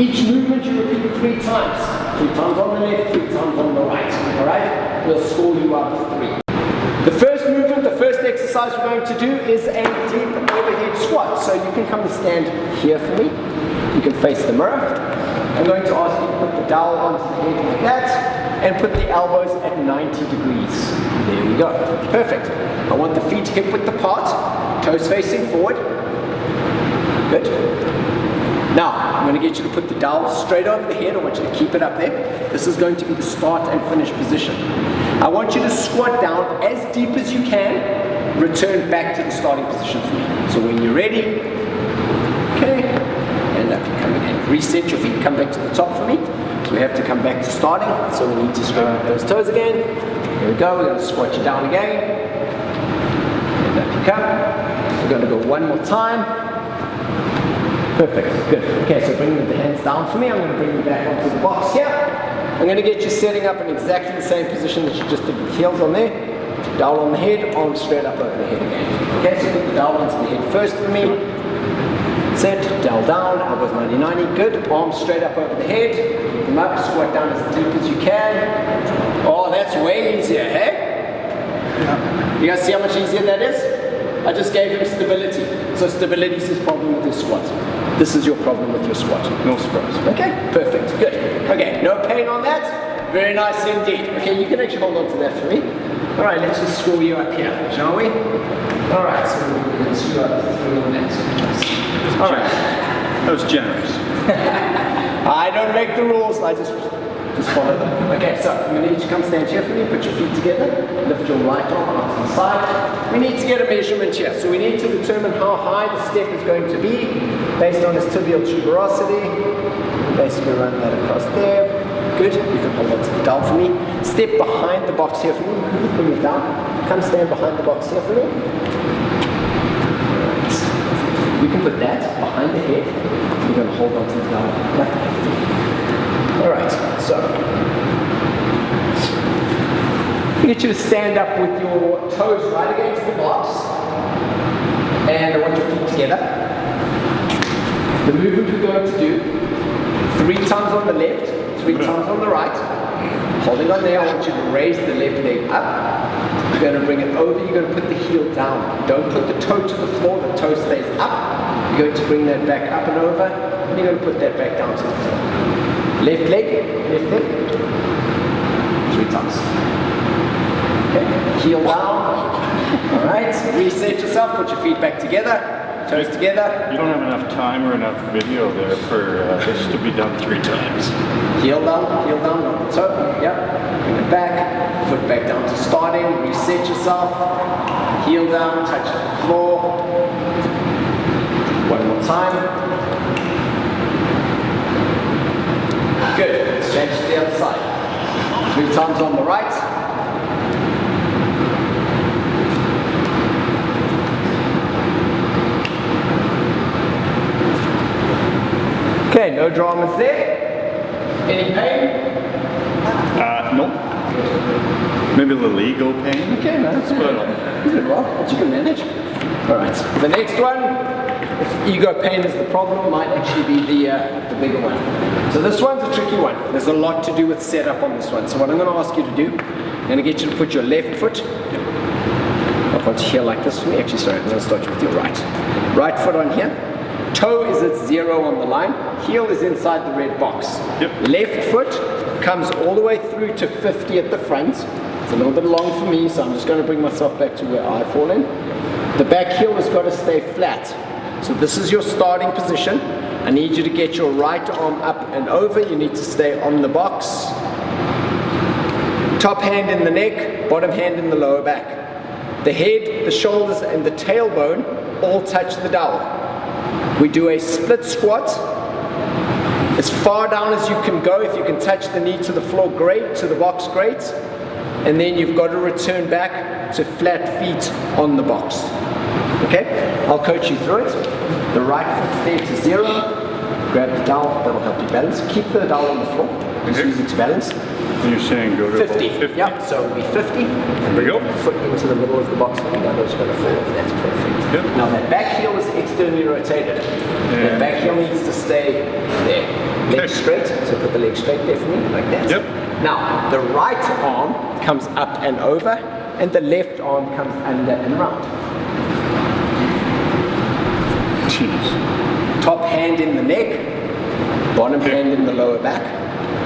Each movement you repeat 3 times. 3 times on the left, 3 times on the right. Alright? We'll score you out of 3. The first movement, the first exercise we're going to do is a deep overhead squat. So you can come and stand here for me. You can face the mirror. I'm going to ask you to put the dowel onto the head like that and put the elbows at 90 degrees. There we go. Perfect. I want the feet hip width apart, toes facing forward. Good. Now, I'm going to get you to put the dowel straight over the head. I want you to keep it up there. This is going to be the start and finish position. I want you to squat down as deep as you can, return back to the starting position for me. So when you're ready, okay, and up you come again. Reset your feet, come back to the top for me. So we have to come back to starting, so we need to straighten up those toes again. Here we go, we're going to squat you down again. And up you come. We're going to go one more time. Perfect, good. Okay, so bring the hands down for me. I'm going to bring you back onto the box here. I'm going to get you setting up in exactly the same position that you just did with heels on there. Dowel on the head, arms straight up over the head again. Okay, so put the dowel onto the head first for me. Set, dowel down, elbows 90-90, good. Arms straight up over the head. Keep them up, squat down as deep as you can. Oh, that's way easier, hey? You guys see how much easier that is? I just gave him stability. So stability is his problem with his squat. This is your problem with your squat. No surprise. Okay, perfect, good. Okay, no pain on that. Very nice indeed. Okay, you can actually hold on to that for me. All right, let's just screw you up here, shall we? All right, so we're going to up through on that. All right. That was generous. I don't make the rules, I just follow them. Okay, so we need you to come stand here for me, put your feet together, lift your right arm out to the side. We need to get a measurement here, so we need to determine how high the step is going to be based on his tibial tuberosity. Basically run that across there. Good, you can hold on to the dowel for me. Step behind the box here for me, bring it down. Come stand behind the box here for me. Alright, we can put that behind the head. We're going to hold on to the dowel like that. Alright, so I get you to stand up with your toes right against the box. And I want your feet together. The movement we're going to do, 3 times on the left, 3 times on the right. Holding on there, I want you to raise the left leg up. You're going to bring it over, you're going to put the heel down. Don't put the toe to the floor, the toe stays up. You're going to bring that back up and over, and you're going to put that back down to the floor. Left leg, 3 times. Okay, heel down. Alright, reset yourself, put your feet back together. Toes together. You don't have enough time or enough video there for this to be done 3 times. Heel down, not the toe. Yep. Bring it back. Foot back down to starting. Reset yourself. Heel down, touch the floor. One more time. Good. Let's change to the other side. 3 times on the right. Okay, no dramas there. Any pain? No. Maybe a little ego pain. Okay, no, that's good. You did well, but you can manage. Alright, the next one, if ego pain is the problem, might actually be the bigger one. So this one's a tricky one. There's a lot to do with setup on this one. So what I'm going to ask you to do, I'm going to get you to put your left foot up onto here like this for me. Actually, sorry, I'm going to start you with your right. Right foot on here. Toe is at 0 on the line. Heel is inside the red box. Yep. Left foot comes all the way through to 50 at the front. It's a little bit long for me, so I'm just going to bring myself back to where I fall in. The back heel has got to stay flat. So this is your starting position. I need you to get your right arm up and over. You need to stay on the box. Top hand in the neck, bottom hand in the lower back. The head, the shoulders, and the tailbone all touch the dowel. We do a split squat. As far down as you can go. If you can touch the knee to the floor, great. To the box, great. And then you've got to return back to flat feet on the box. Okay? I'll coach you through it. The right foot's there to 0. Grab the dowel, that'll help you balance. Keep the dowel on the floor. Just use it to balance. And you're saying go to 50. 50? Yep, so it'll be 50. There we go. Foot into the middle of the box. Now those are going to fall off. That's perfect. Yep. Now that back heel is externally rotated. That back heel needs to stay there. Leg Okay. straight. So put the leg straight there for me, like that. Yep. Now the right arm comes up and over, and the left arm comes under and around. Jeez. Top hand in the neck, bottom hand in the lower back.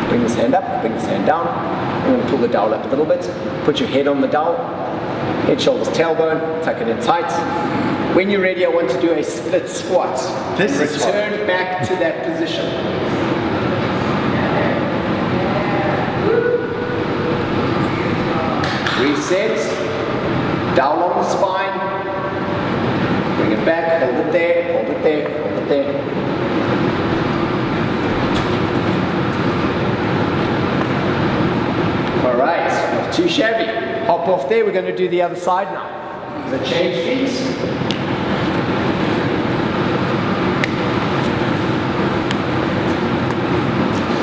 Bring this hand up, bring this hand down. I'm going to pull the dowel up a little bit. Put your head on the dowel. Head, shoulders, tailbone. Tuck it in tight. When you're ready, I want to do a split squat. Return back to that position. Reset. Dowel on the spine. Bring it back. Hold it there. Hold it there. Hold it there. Alright, not too shabby. Hop off there, we're going to do the other side now. The change feet.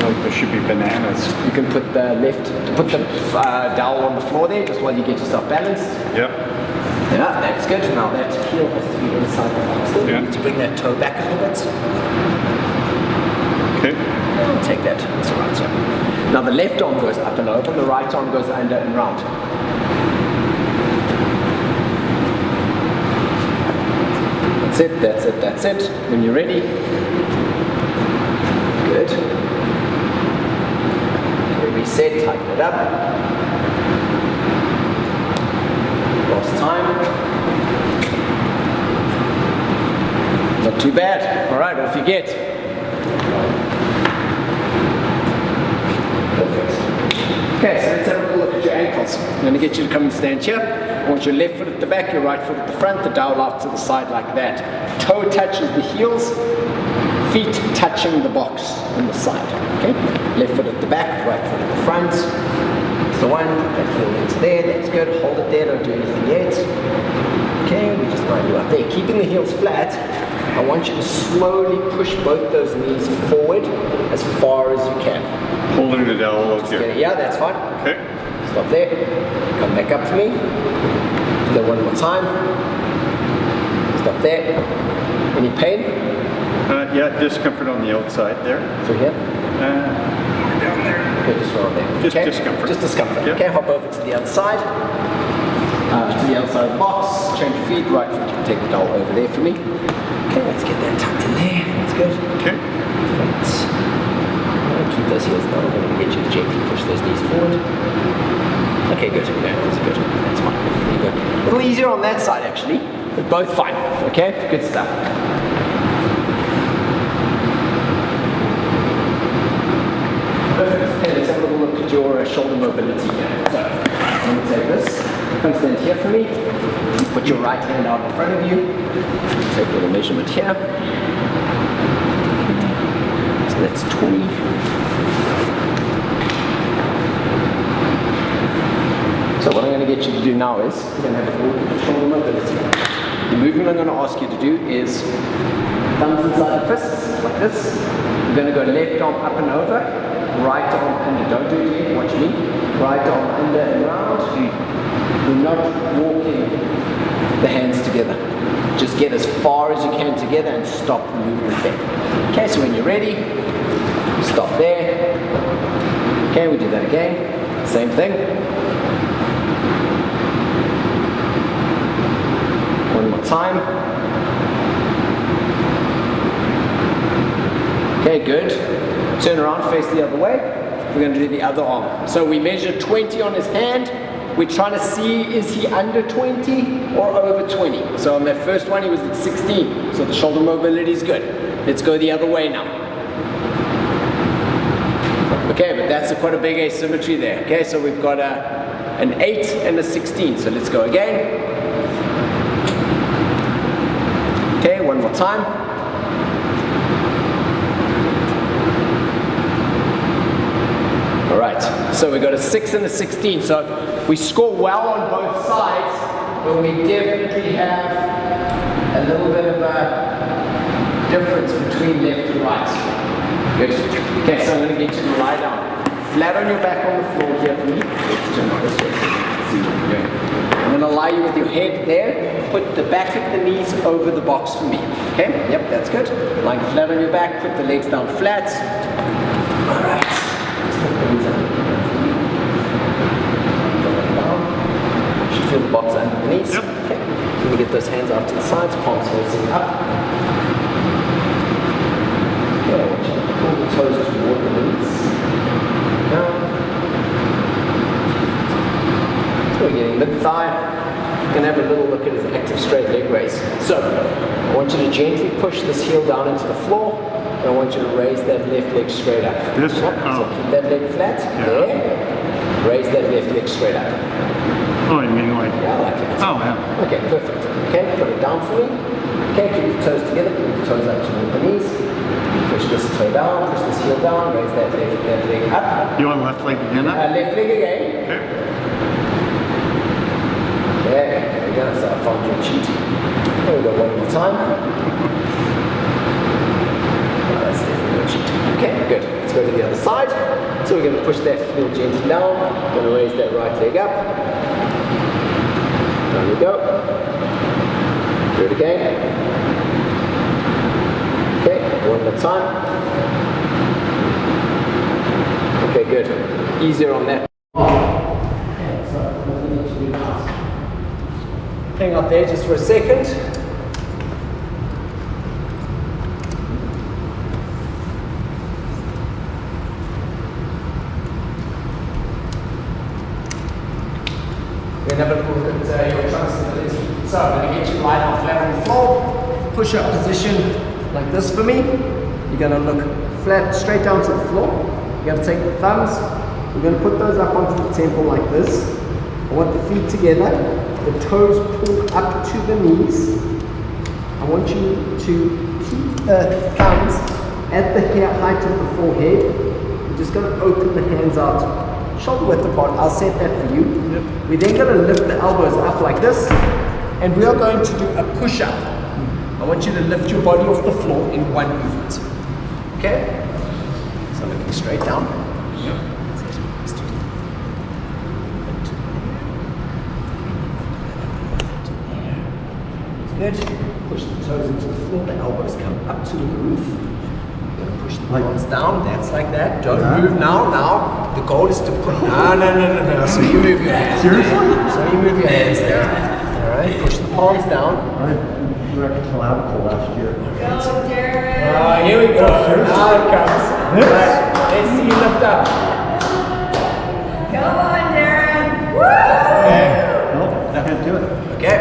Like there should be bananas. You can put the dowel on the floor there just while you get yourself balanced. Yep. Yeah, that's good. Now that heel has to be inside the box there. Yeah. You need to bring that toe back a little bit. Okay. I'll take that. That's all right, sir. Now the left arm goes up and over, the right arm goes under and round. That's it, that's it, that's it. When you're ready. Good. Okay, reset, tighten it up. Last time. Not too bad. All right, off you get. Perfect. Okay, so let's have a look at your ankles. I'm going to get you to come and stand here. I want your left foot at the back, your right foot at the front, the dowel out to the side like that. Toe touches the heels, feet touching the box on the side. Okay, left foot at the back, right foot at the front. That's the one, that heel into there, that's good. Hold it there, don't do anything yet. Okay, we just line you up there. Keeping the heels flat, I want you to slowly push both those knees forward as far as you can. Holding the dowel out here. Yeah, that's fine. Okay. Stop there. Come back up to me. Do that one more time. Stop there. Any pain? Yeah, discomfort on the outside there. Through here? Down there. Okay, just roll there. Just okay? discomfort. Just discomfort. Yeah. Okay, hop over to the other side. To the other side of the box. Change your feet. Right foot. You can take the dowel over there for me. Okay, let's get that tucked in there. That's good. Okay. Perfect. Keep those heels down. I'm going to get you to gently push those knees forward. Okay, good. Yeah, that's good. That's fine. Pretty good. A little easier on that side, actually, but both fine. Okay, good stuff. Perfect. Okay, let's have a little look at your shoulder mobility here. So, I'm going to take this. Come stand here for me. Put your right hand out in front of you. Take a little measurement here. So that's 20. So what I'm going to get you to do now is, we're going to have a little bit of shoulder mobility. The movement I'm going to ask you to do is thumbs inside the fists, like this. We're going to go left arm up and over, right arm under. Don't do it yet, watch me. Right arm under and round. We're not walking the hands together. Just get as far as you can together and stop the movement there. Okay, so when you're ready, stop there. Okay, we do that again. Same thing. One more time. Okay, good. Turn around, face the other way. We're going to do the other arm. So we measure 20 on his hand. We're trying to see, is he under 20 or over 20? So on that first one, he was at 16. So the shoulder mobility is good. Let's go the other way now. Okay, but that's quite a big asymmetry there. Okay, so we've got an 8 and a 16. So let's go again. Okay, one more time. All right, so we got a 6 and a 16. So we score well on both sides, but we definitely have a little bit of a difference between left and right. Good. Okay, so I'm going to get you to lie down. Flat on your back on the floor here for me. Let's turn this way. See what you're doing. I'm going to lie you with your head there. Put the back of the knees over the box for me. Okay? Yep, that's good. Lying flat on your back. Put the legs down flat. All right. Should feel the box under the knees. Yep. Okay. Let me get those hands out to the sides. Palms facing up. Okay, watch out. Pull the toes toward the knees. Down. So we're getting mid-thigh. We're going to have a little look at his active straight leg raise. So, I want you to gently push this heel down into the floor, and I want you to raise that left leg straight up. This? Yep. So keep that leg flat. Yeah. There. Raise that left leg straight up. Oh, you mean like? Yeah, like that. Oh, yeah. Okay, perfect. Okay, put it down for me. Okay, keep the toes together, keep the toes up toward the knees. Push this toe down, push this heel down, raise that leg up. You want left leg again? Left leg again. Okay. Okay, there we go, so I found your cheat. There we go, one more time. Oh, that's definitely your cheat. Okay, good. Let's go to the other side. So we're going to push that heel gently down. We're going to raise that right leg up. There we go. Do it again. Okay, one more time. Okay, good. Easier on that. Hang out there just for a second. So I'm going to get you lying down flat on the floor. Push up position like this for me. You're going to look flat, straight down to the floor. You're going to take the thumbs. We're going to put those up onto the temple like this. I want the feet together, the toes pulled up to the knees. I want you to keep the thumbs at the hair height of the forehead. You're just going to open the hands out, shoulder width apart. I'll set that for you. Yep. We're then going to lift the elbows up like this, and we are going to do a push-up. I want you to lift your body off the floor in one movement. Okay? So looking straight down. Yep. Good. Push the toes into the floor, the elbows come up to the roof. You're going to push the palms down, that's like that. Don't move now. Now, the goal is to put, no. So you move your hands. Seriously? So you move your hands there. Alright, push the palms down. I wrecked clavicle last year. Go, Jared. Here we go. Now it comes. Right. Let's see you lift up. Come on, Jared. Woo! Okay. Nope, I can't do it. Okay.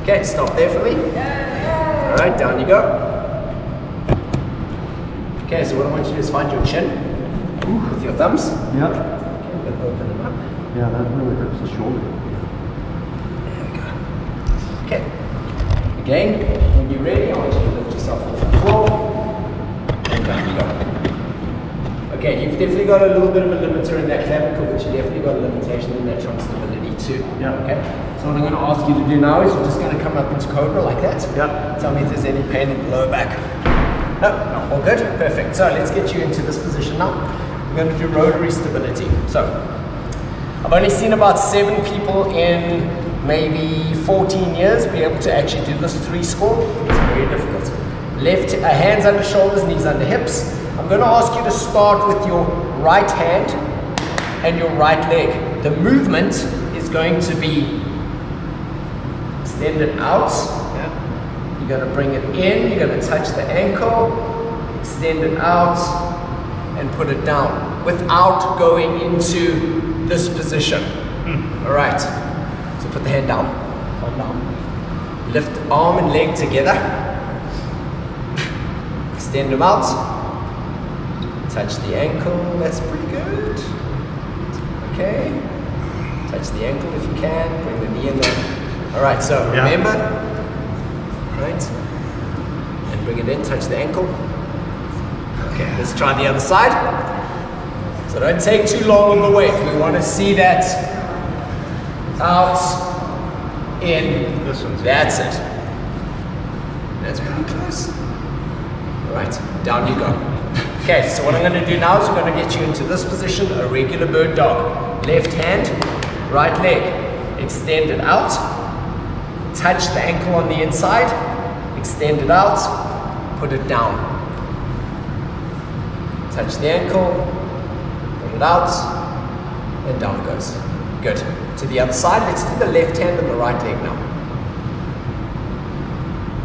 Okay, stop there for me. Alright, down you go. Okay, so what I want you to do is find your chin with your thumbs. Yep. Okay, then open them up. Yeah, that really hurts the shoulder. There we go. Okay. Again, when you're ready, I want you to lift yourself off the floor. And down you go. Okay, you've definitely got a little bit of a limiter in that clavicle, but you definitely got a limitation in that trunk stability too. Yeah. Okay. So what I'm going to ask you to do now is we're just going to come up into cobra like that. Yeah. Tell me if there's any pain in the lower back. No, all good? Perfect. So let's get you into this position now. We're going to do rotary stability. So I've only seen about 7 people in maybe 14 years be able to actually do this 3 score. It's very difficult. Left, hands under shoulders, knees under hips. I'm going to ask you to start with your right hand and your right leg. The movement is going to be extend it out. Yeah. You're going to bring it in. You're going to touch the ankle, extend it out, and put it down without going into this position. All right. So put the hand down. Palm down. Lift arm and leg together. Extend them out. Touch the ankle. That's pretty good. Okay. Touch the ankle if you can. Bring the knee in there. All right, so remember, right? And bring it in, touch the ankle. Okay, let's try the other side. So don't take too long on the weight. We want to see that out, in. That's it. That's pretty close. All right, down you go. Okay, so what I'm going to do now is we're going to get you into this position, a regular bird dog. Left hand, right leg, extend it out, touch the ankle on the inside, extend it out, put it down. Touch the ankle, put it out, and down it goes. Good. To the other side, let's do the left hand and the right leg now.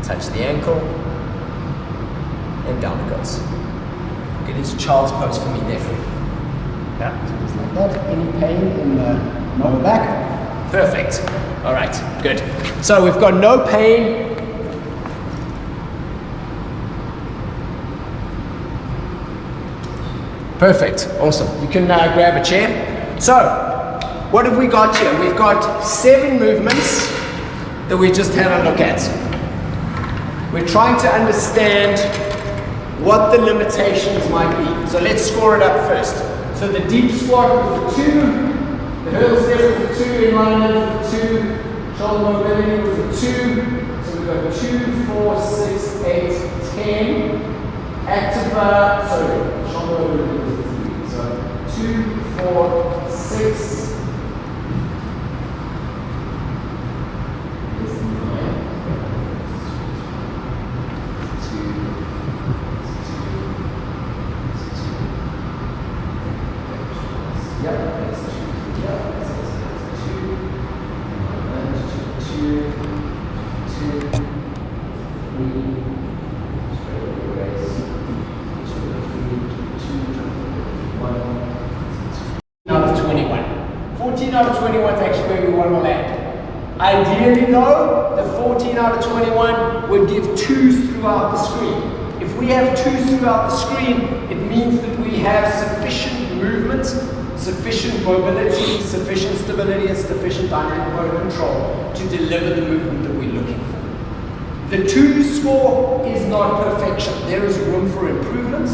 Touch the ankle, and down it goes. Get into child's pose for me there. Yeah. Just like that. Any pain in the lower back? Perfect. All right, good. So we've got no pain. Perfect. Awesome. You can grab a chair. So, what have we got here? We've got 7 movements that we just had a look at. We're trying to understand what the limitations might be. So let's score it up first. So the deep squat was a 2, the hurdle step was a 2, inline was a 2, shoulder mobility was a 2. So we've got 2, 4, 6, 8, 10. Active, shoulder mobility was a 3. So 2, 4, 6. Out of 21 is actually where we want to land. Ideally though, the 14 out of 21 would give 2s throughout the screen. If we have 2s throughout the screen, it means that we have sufficient movement, sufficient mobility, sufficient stability, and sufficient dynamic motor control to deliver the movement that we're looking for. The 2 score is not perfection. There is room for improvement.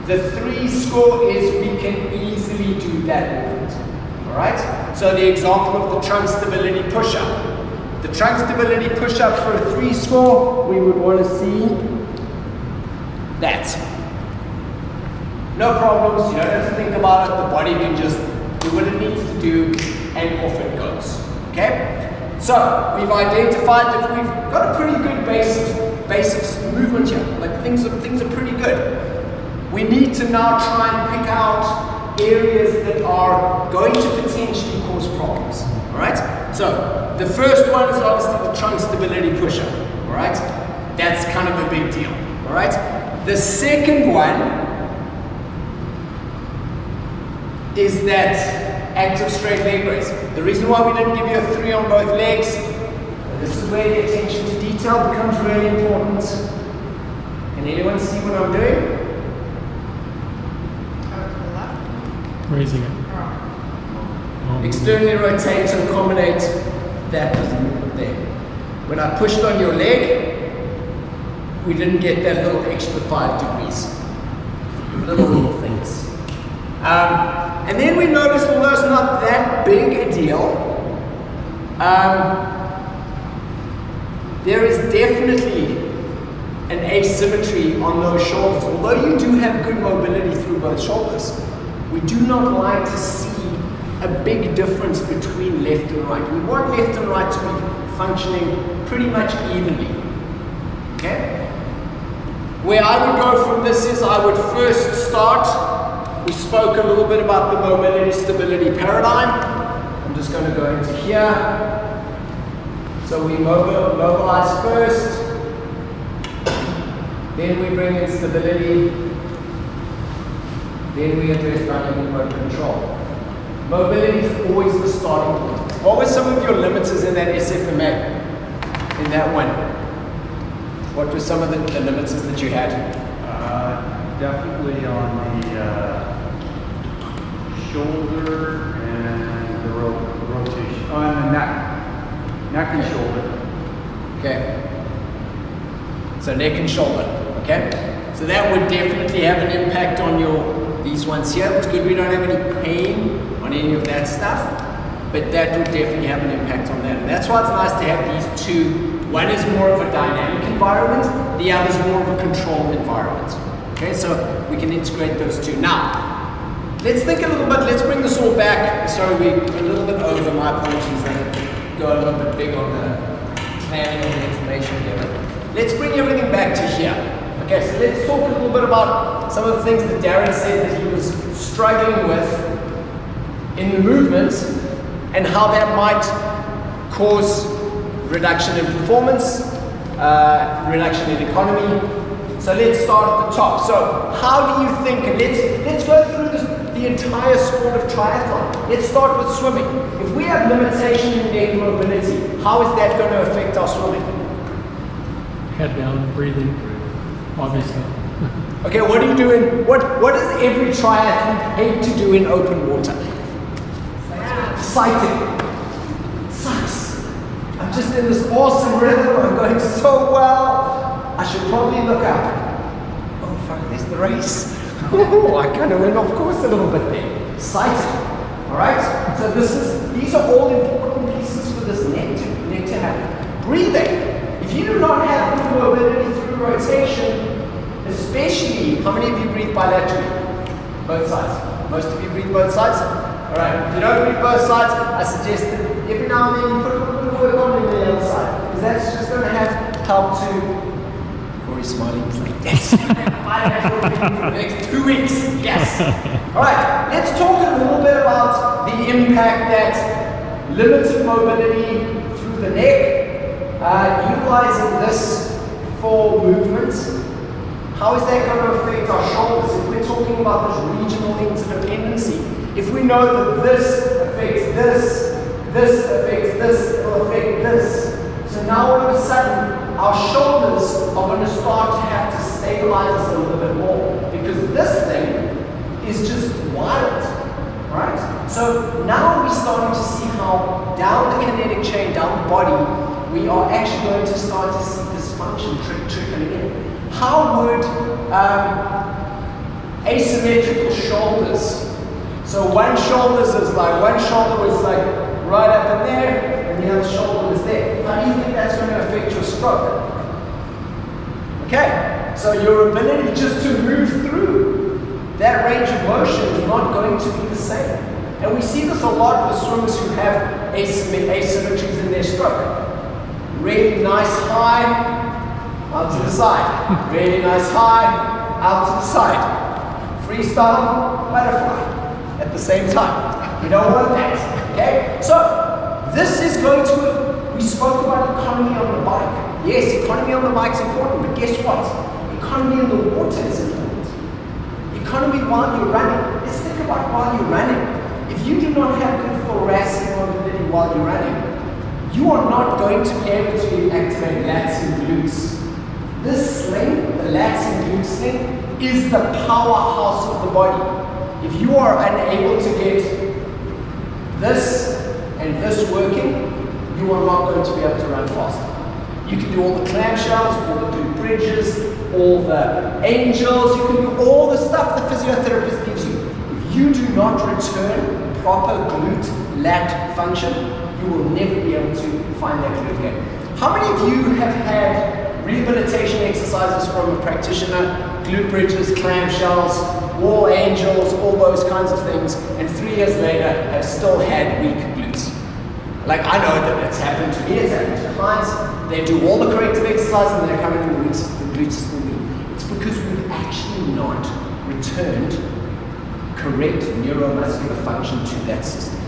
The 3 score is we can easily do that movement. Alright? So the example of the trunk stability push-up. The trunk stability push-up for a 3 score, we would want to see that. No problems, you don't have to think about it, the body can just do what it needs to do and off it goes. Okay? So we've identified that we've got a pretty good basic movement here. Like things are pretty good. We need to now try and pick out areas that are going to potentially cause problems. Alright? So the first one is obviously the trunk stability push-up. Alright? That's kind of a big deal. Alright? The second one is that active straight leg raise. The reason why we didn't give you a 3 on both legs, this is where the attention to detail becomes really important. Can anyone see what I'm doing? Raising it. Externally rotate and accommodate that movement there. When I pushed on your leg, we didn't get that little extra 5 degrees. Little things. And then we noticed, although it's not that big a deal, there is definitely an asymmetry on those shoulders. Although you do have good mobility through both shoulders, we do not like to see a big difference between left and right. We want left and right to be functioning pretty much evenly. Okay? Where I would go from this is I would first start, we spoke a little bit about the mobility stability paradigm. I'm just going to go into here. So we mobilize first, then we bring in stability, then we address dynamic motor control. Mobility is always the starting point. What were some of your limiters in that SFMA, in that one? What were some of the limiters that you had? Definitely on the shoulder and the rotation. On the neck and shoulder. Okay. So neck and shoulder, okay? So that would definitely have an impact on these ones here. It's good we don't have any pain on any of that stuff, but that would definitely have an impact on that. And that's why it's nice to have these two. One is more of a dynamic environment, the other is more of a controlled environment. Okay, so we can integrate those two. Now, let's think a little bit, let's bring this all back. Sorry, we're a little bit over, my apologies. I go a little bit big on the planning and the information here. But let's bring everything back to here. Okay, so let's talk a little bit about some of the things that Darren said that he was struggling with in the movements and how that might cause reduction in performance, reduction in economy. So let's start at the top. So how do you think, and let's go through the entire sport of triathlon. Let's start with swimming. If we have limitation in neck mobility, how is that going to affect our swimming? Head down, breathing, obviously. Okay, what are you doing? What does every triathlete hate to do in open water? Sighting. Sucks. I'm just in this awesome rhythm. I'm going so well. I should probably look up. Oh fuck, there's the race. Oh, I kind of went off course a little bit there. Sighting. Alright? So these are all important pieces for this neck to happen. Breathing. If you do not have good mobility through rotation, especially, how many of you breathe bilaterally? Both sides. Most of you breathe both sides? Alright, if you don't breathe both sides, I suggest that every now and then you put a little bit of work on the other side. Because that's just going to help to... Corey's smiling, he's like, yes! Bilateral breathing for the next 2 weeks, yes! Alright, let's talk a little bit about the impact that limited mobility through the neck, utilizing this for movements. How is that going to affect our shoulders? If we're talking about this regional interdependency, if we know that this affects this, this affects this, it'll affect this. So now all of a sudden, our shoulders are going to start to have to stabilize us a little bit more because this thing is just wild, right? So now we're starting to see how down the kinetic chain, down the body, we are actually going to start to see dysfunction trickling in. How would asymmetrical shoulders, so one shoulder was like right up in there, and the other shoulder was there. How do you think that's going to affect your stroke? Okay, so your ability just to move through that range of motion is not going to be the same. And we see this a lot with swimmers who have asymmetries in their stroke. Really nice high, out to the side. Really nice high, out to the side. Freestyle, butterfly at the same time. We don't want that, okay? So, this is going to, we spoke about economy on the bike. Yes, economy on the bike is important, but guess what? Economy in the water is important. Economy while you're running. Let's think about while you're running. If you do not have good thoracic mobility while you're running, you are not going to be able to activate lats and glutes. This sling, the lats and glutes sling, is the powerhouse of the body. If you are unable to get this and this working, you are not going to be able to run faster. You can do all the clamshells, all the glute bridges, all the angels, you can do all the stuff the physiotherapist gives you. If you do not return proper glute lat function, you will never be able to find that glute again. How many of you have had rehabilitation exercises from a practitioner, glute bridges, clamshells, wall angels, all those kinds of things, and 3 years later have still had weak glutes? Like, I know that it's happened to me, it's happened to clients. They do all the corrective exercises and they're coming in the glutes system weak. It's because we've actually not returned correct neuromuscular function to that system.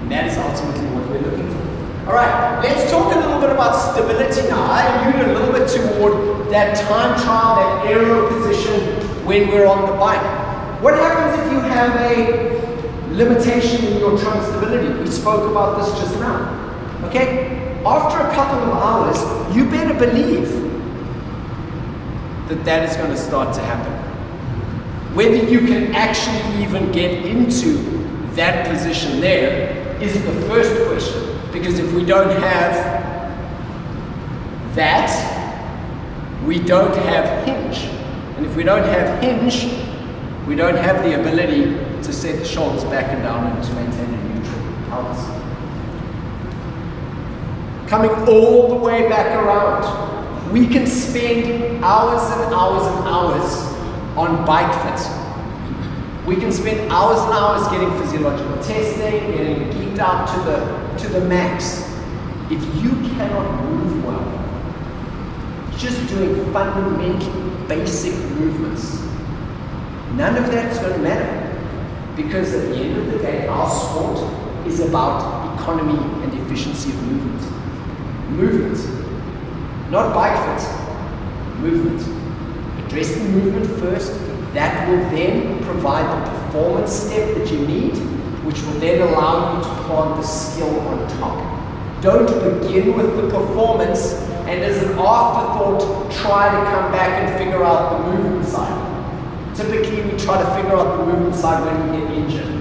And that is ultimately what we're looking for. All right, let's talk a little bit about stability now. I alluded a little bit toward that time trial, that aero position when we're on the bike. What happens if you have a limitation in your trunk stability? We spoke about this just now. Okay? After a couple of hours, you better believe that that is going to start to happen. Whether you can actually even get into that position there is the first question. Because if we don't have that, we don't have hinge. And if we don't have hinge, we don't have the ability to set the shoulders back and down and to maintain a neutral pelvis. Coming all the way back around, we can spend hours and hours and hours on bike fit. We can spend hours and hours getting physiological testing, getting geeked out to the max. If you cannot move well, just doing fundamental basic movements, none of that's going to matter. Because at the end of the day, our sport is about economy and efficiency of movement. Movement, not bike fit, movement. Address the movement first. That will then provide the performance step that you need, which will then allow you to plant the skill on top. Don't begin with the performance and as an afterthought try to come back and figure out the movement side. Typically we try to figure out the movement side when we get injured.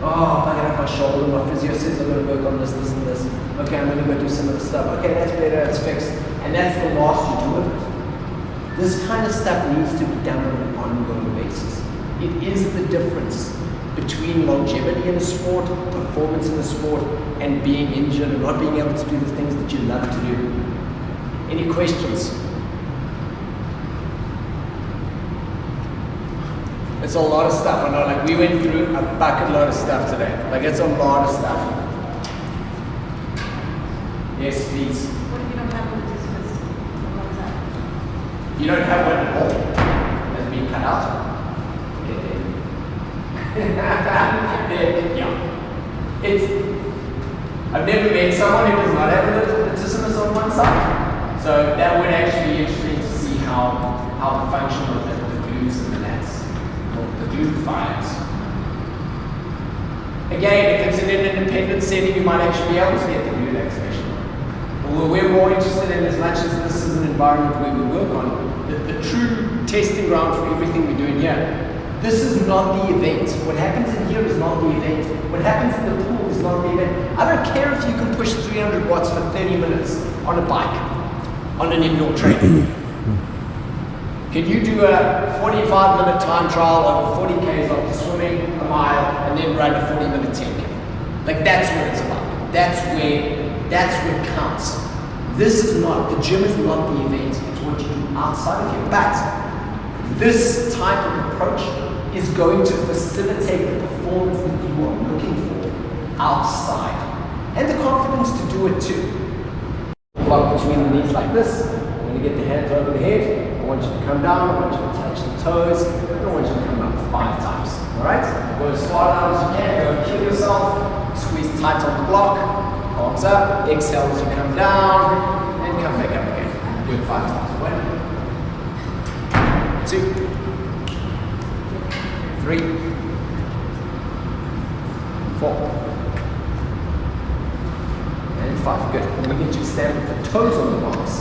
Oh, I got up my shoulder, my physio says I'm going to work on this, this, and this. Okay, I'm going to go do some of the stuff. Okay, that's better, it's fixed. And that's the last you do with it. This kind of stuff needs to be done on an ongoing basis. It is the difference between longevity in a sport, performance in a sport, and being injured and not being able to do the things that you love to do. Any questions? It's a lot of stuff. I know, like we went through a bucket load of stuff today. Like it's a lot of stuff. Yes, please. What if you don't have one dismissed? What's that? You don't have one at all. That's being cut out. Yeah. I've never met someone who does not have a latissimus on one side. So that would actually be interesting to see how the function of the glutes and the lats, or the glute fires. Again, if it's in an independent setting, you might actually be able to get the relaxation. But what we're more interested in, as much as this is an environment where we work on, the true testing ground for everything we're doing here. This is not the event. What happens in here is not the event. What happens in the pool is not the event. I don't care if you can push 300 watts for 30 minutes on a bike, on an indoor trainer. Can you do a 45-minute time trial over 40 Ks after swimming a mile and then run a 40-minute 10K? Like, that's what it's about. That's what counts. This is not, the gym is not the event. It's what you do outside of here. But this type of approach is going to facilitate the performance that you are looking for outside. And the confidence to do it too. Block between the knees like this. I'm going to get the hands over the head. I want you to come down. I want you to touch the toes. I want you to come up 5 times. Alright? Go as far down as you can. Don't kill yourself. Squeeze tight on the block. Arms up. Exhale as you come down. And come back up again. Do it 5 times. 1, 2, 3, 4, and 5. Good. I'm going to get you to stand with the toes on the blocks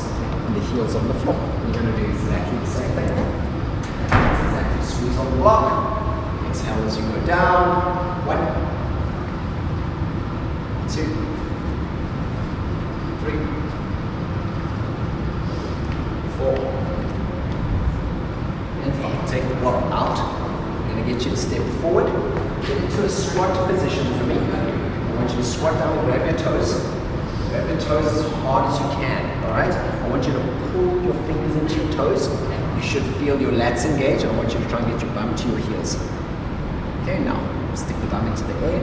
and the heels on the floor. You're going to do exactly the same thing. That's exactly. Squeeze on the block. Exhale as you go down. 1, 2, 3, 4, and 5. Take the block out. I'm going to get you to step forward, get into a squat position for me. I want you to squat down and grab your toes. Grab your toes as hard as you can, alright? I want you to pull your fingers into your toes. You should feel your lats engage. I want you to try and get your bum to your heels. Okay, now stick the bum into the air.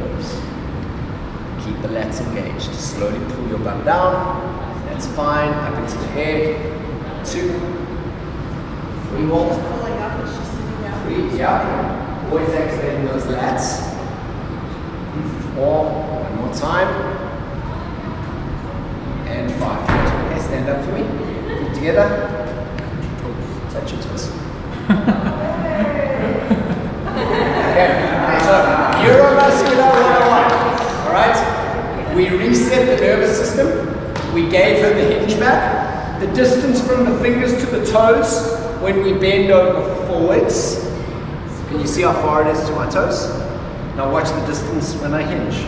Keep the lats engaged. Slowly pull your bum down. That's fine. Up into the head. 2, 3 more. Pulling up, it's just sitting down. 3, yeah. Always activating those lats. 4, one more time. And 5. Good. Okay, stand up for me. Feet together. Touch your toes. Okay, so neuromuscular 101. Alright? We reset the nervous system. We gave her the hinge back. The distance from the fingers to the toes when we bend over forwards. Can you see how far it is to my toes? Now watch the distance when I hinge.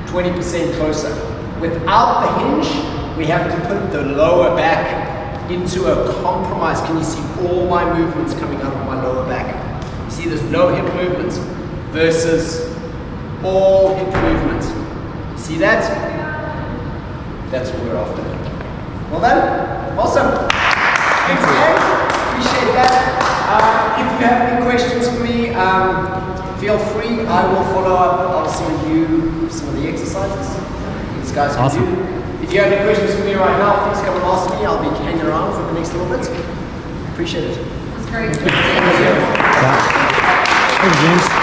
20% closer. Without the hinge, we have to put the lower back into a compromise. Can you see all my movements coming out of my lower back? You see there's no hip movement versus all hip movement. See that? That's what we're after. Well done. Awesome. Thanks, guys. Appreciate that. If you have any questions for me, feel free. I will follow up, obviously, with you some of the exercises these guys can Awesome. do. If you have any questions for me right now, please come and ask me. I'll be hanging around for the next little bit. Appreciate it. That's great. Thanks, James.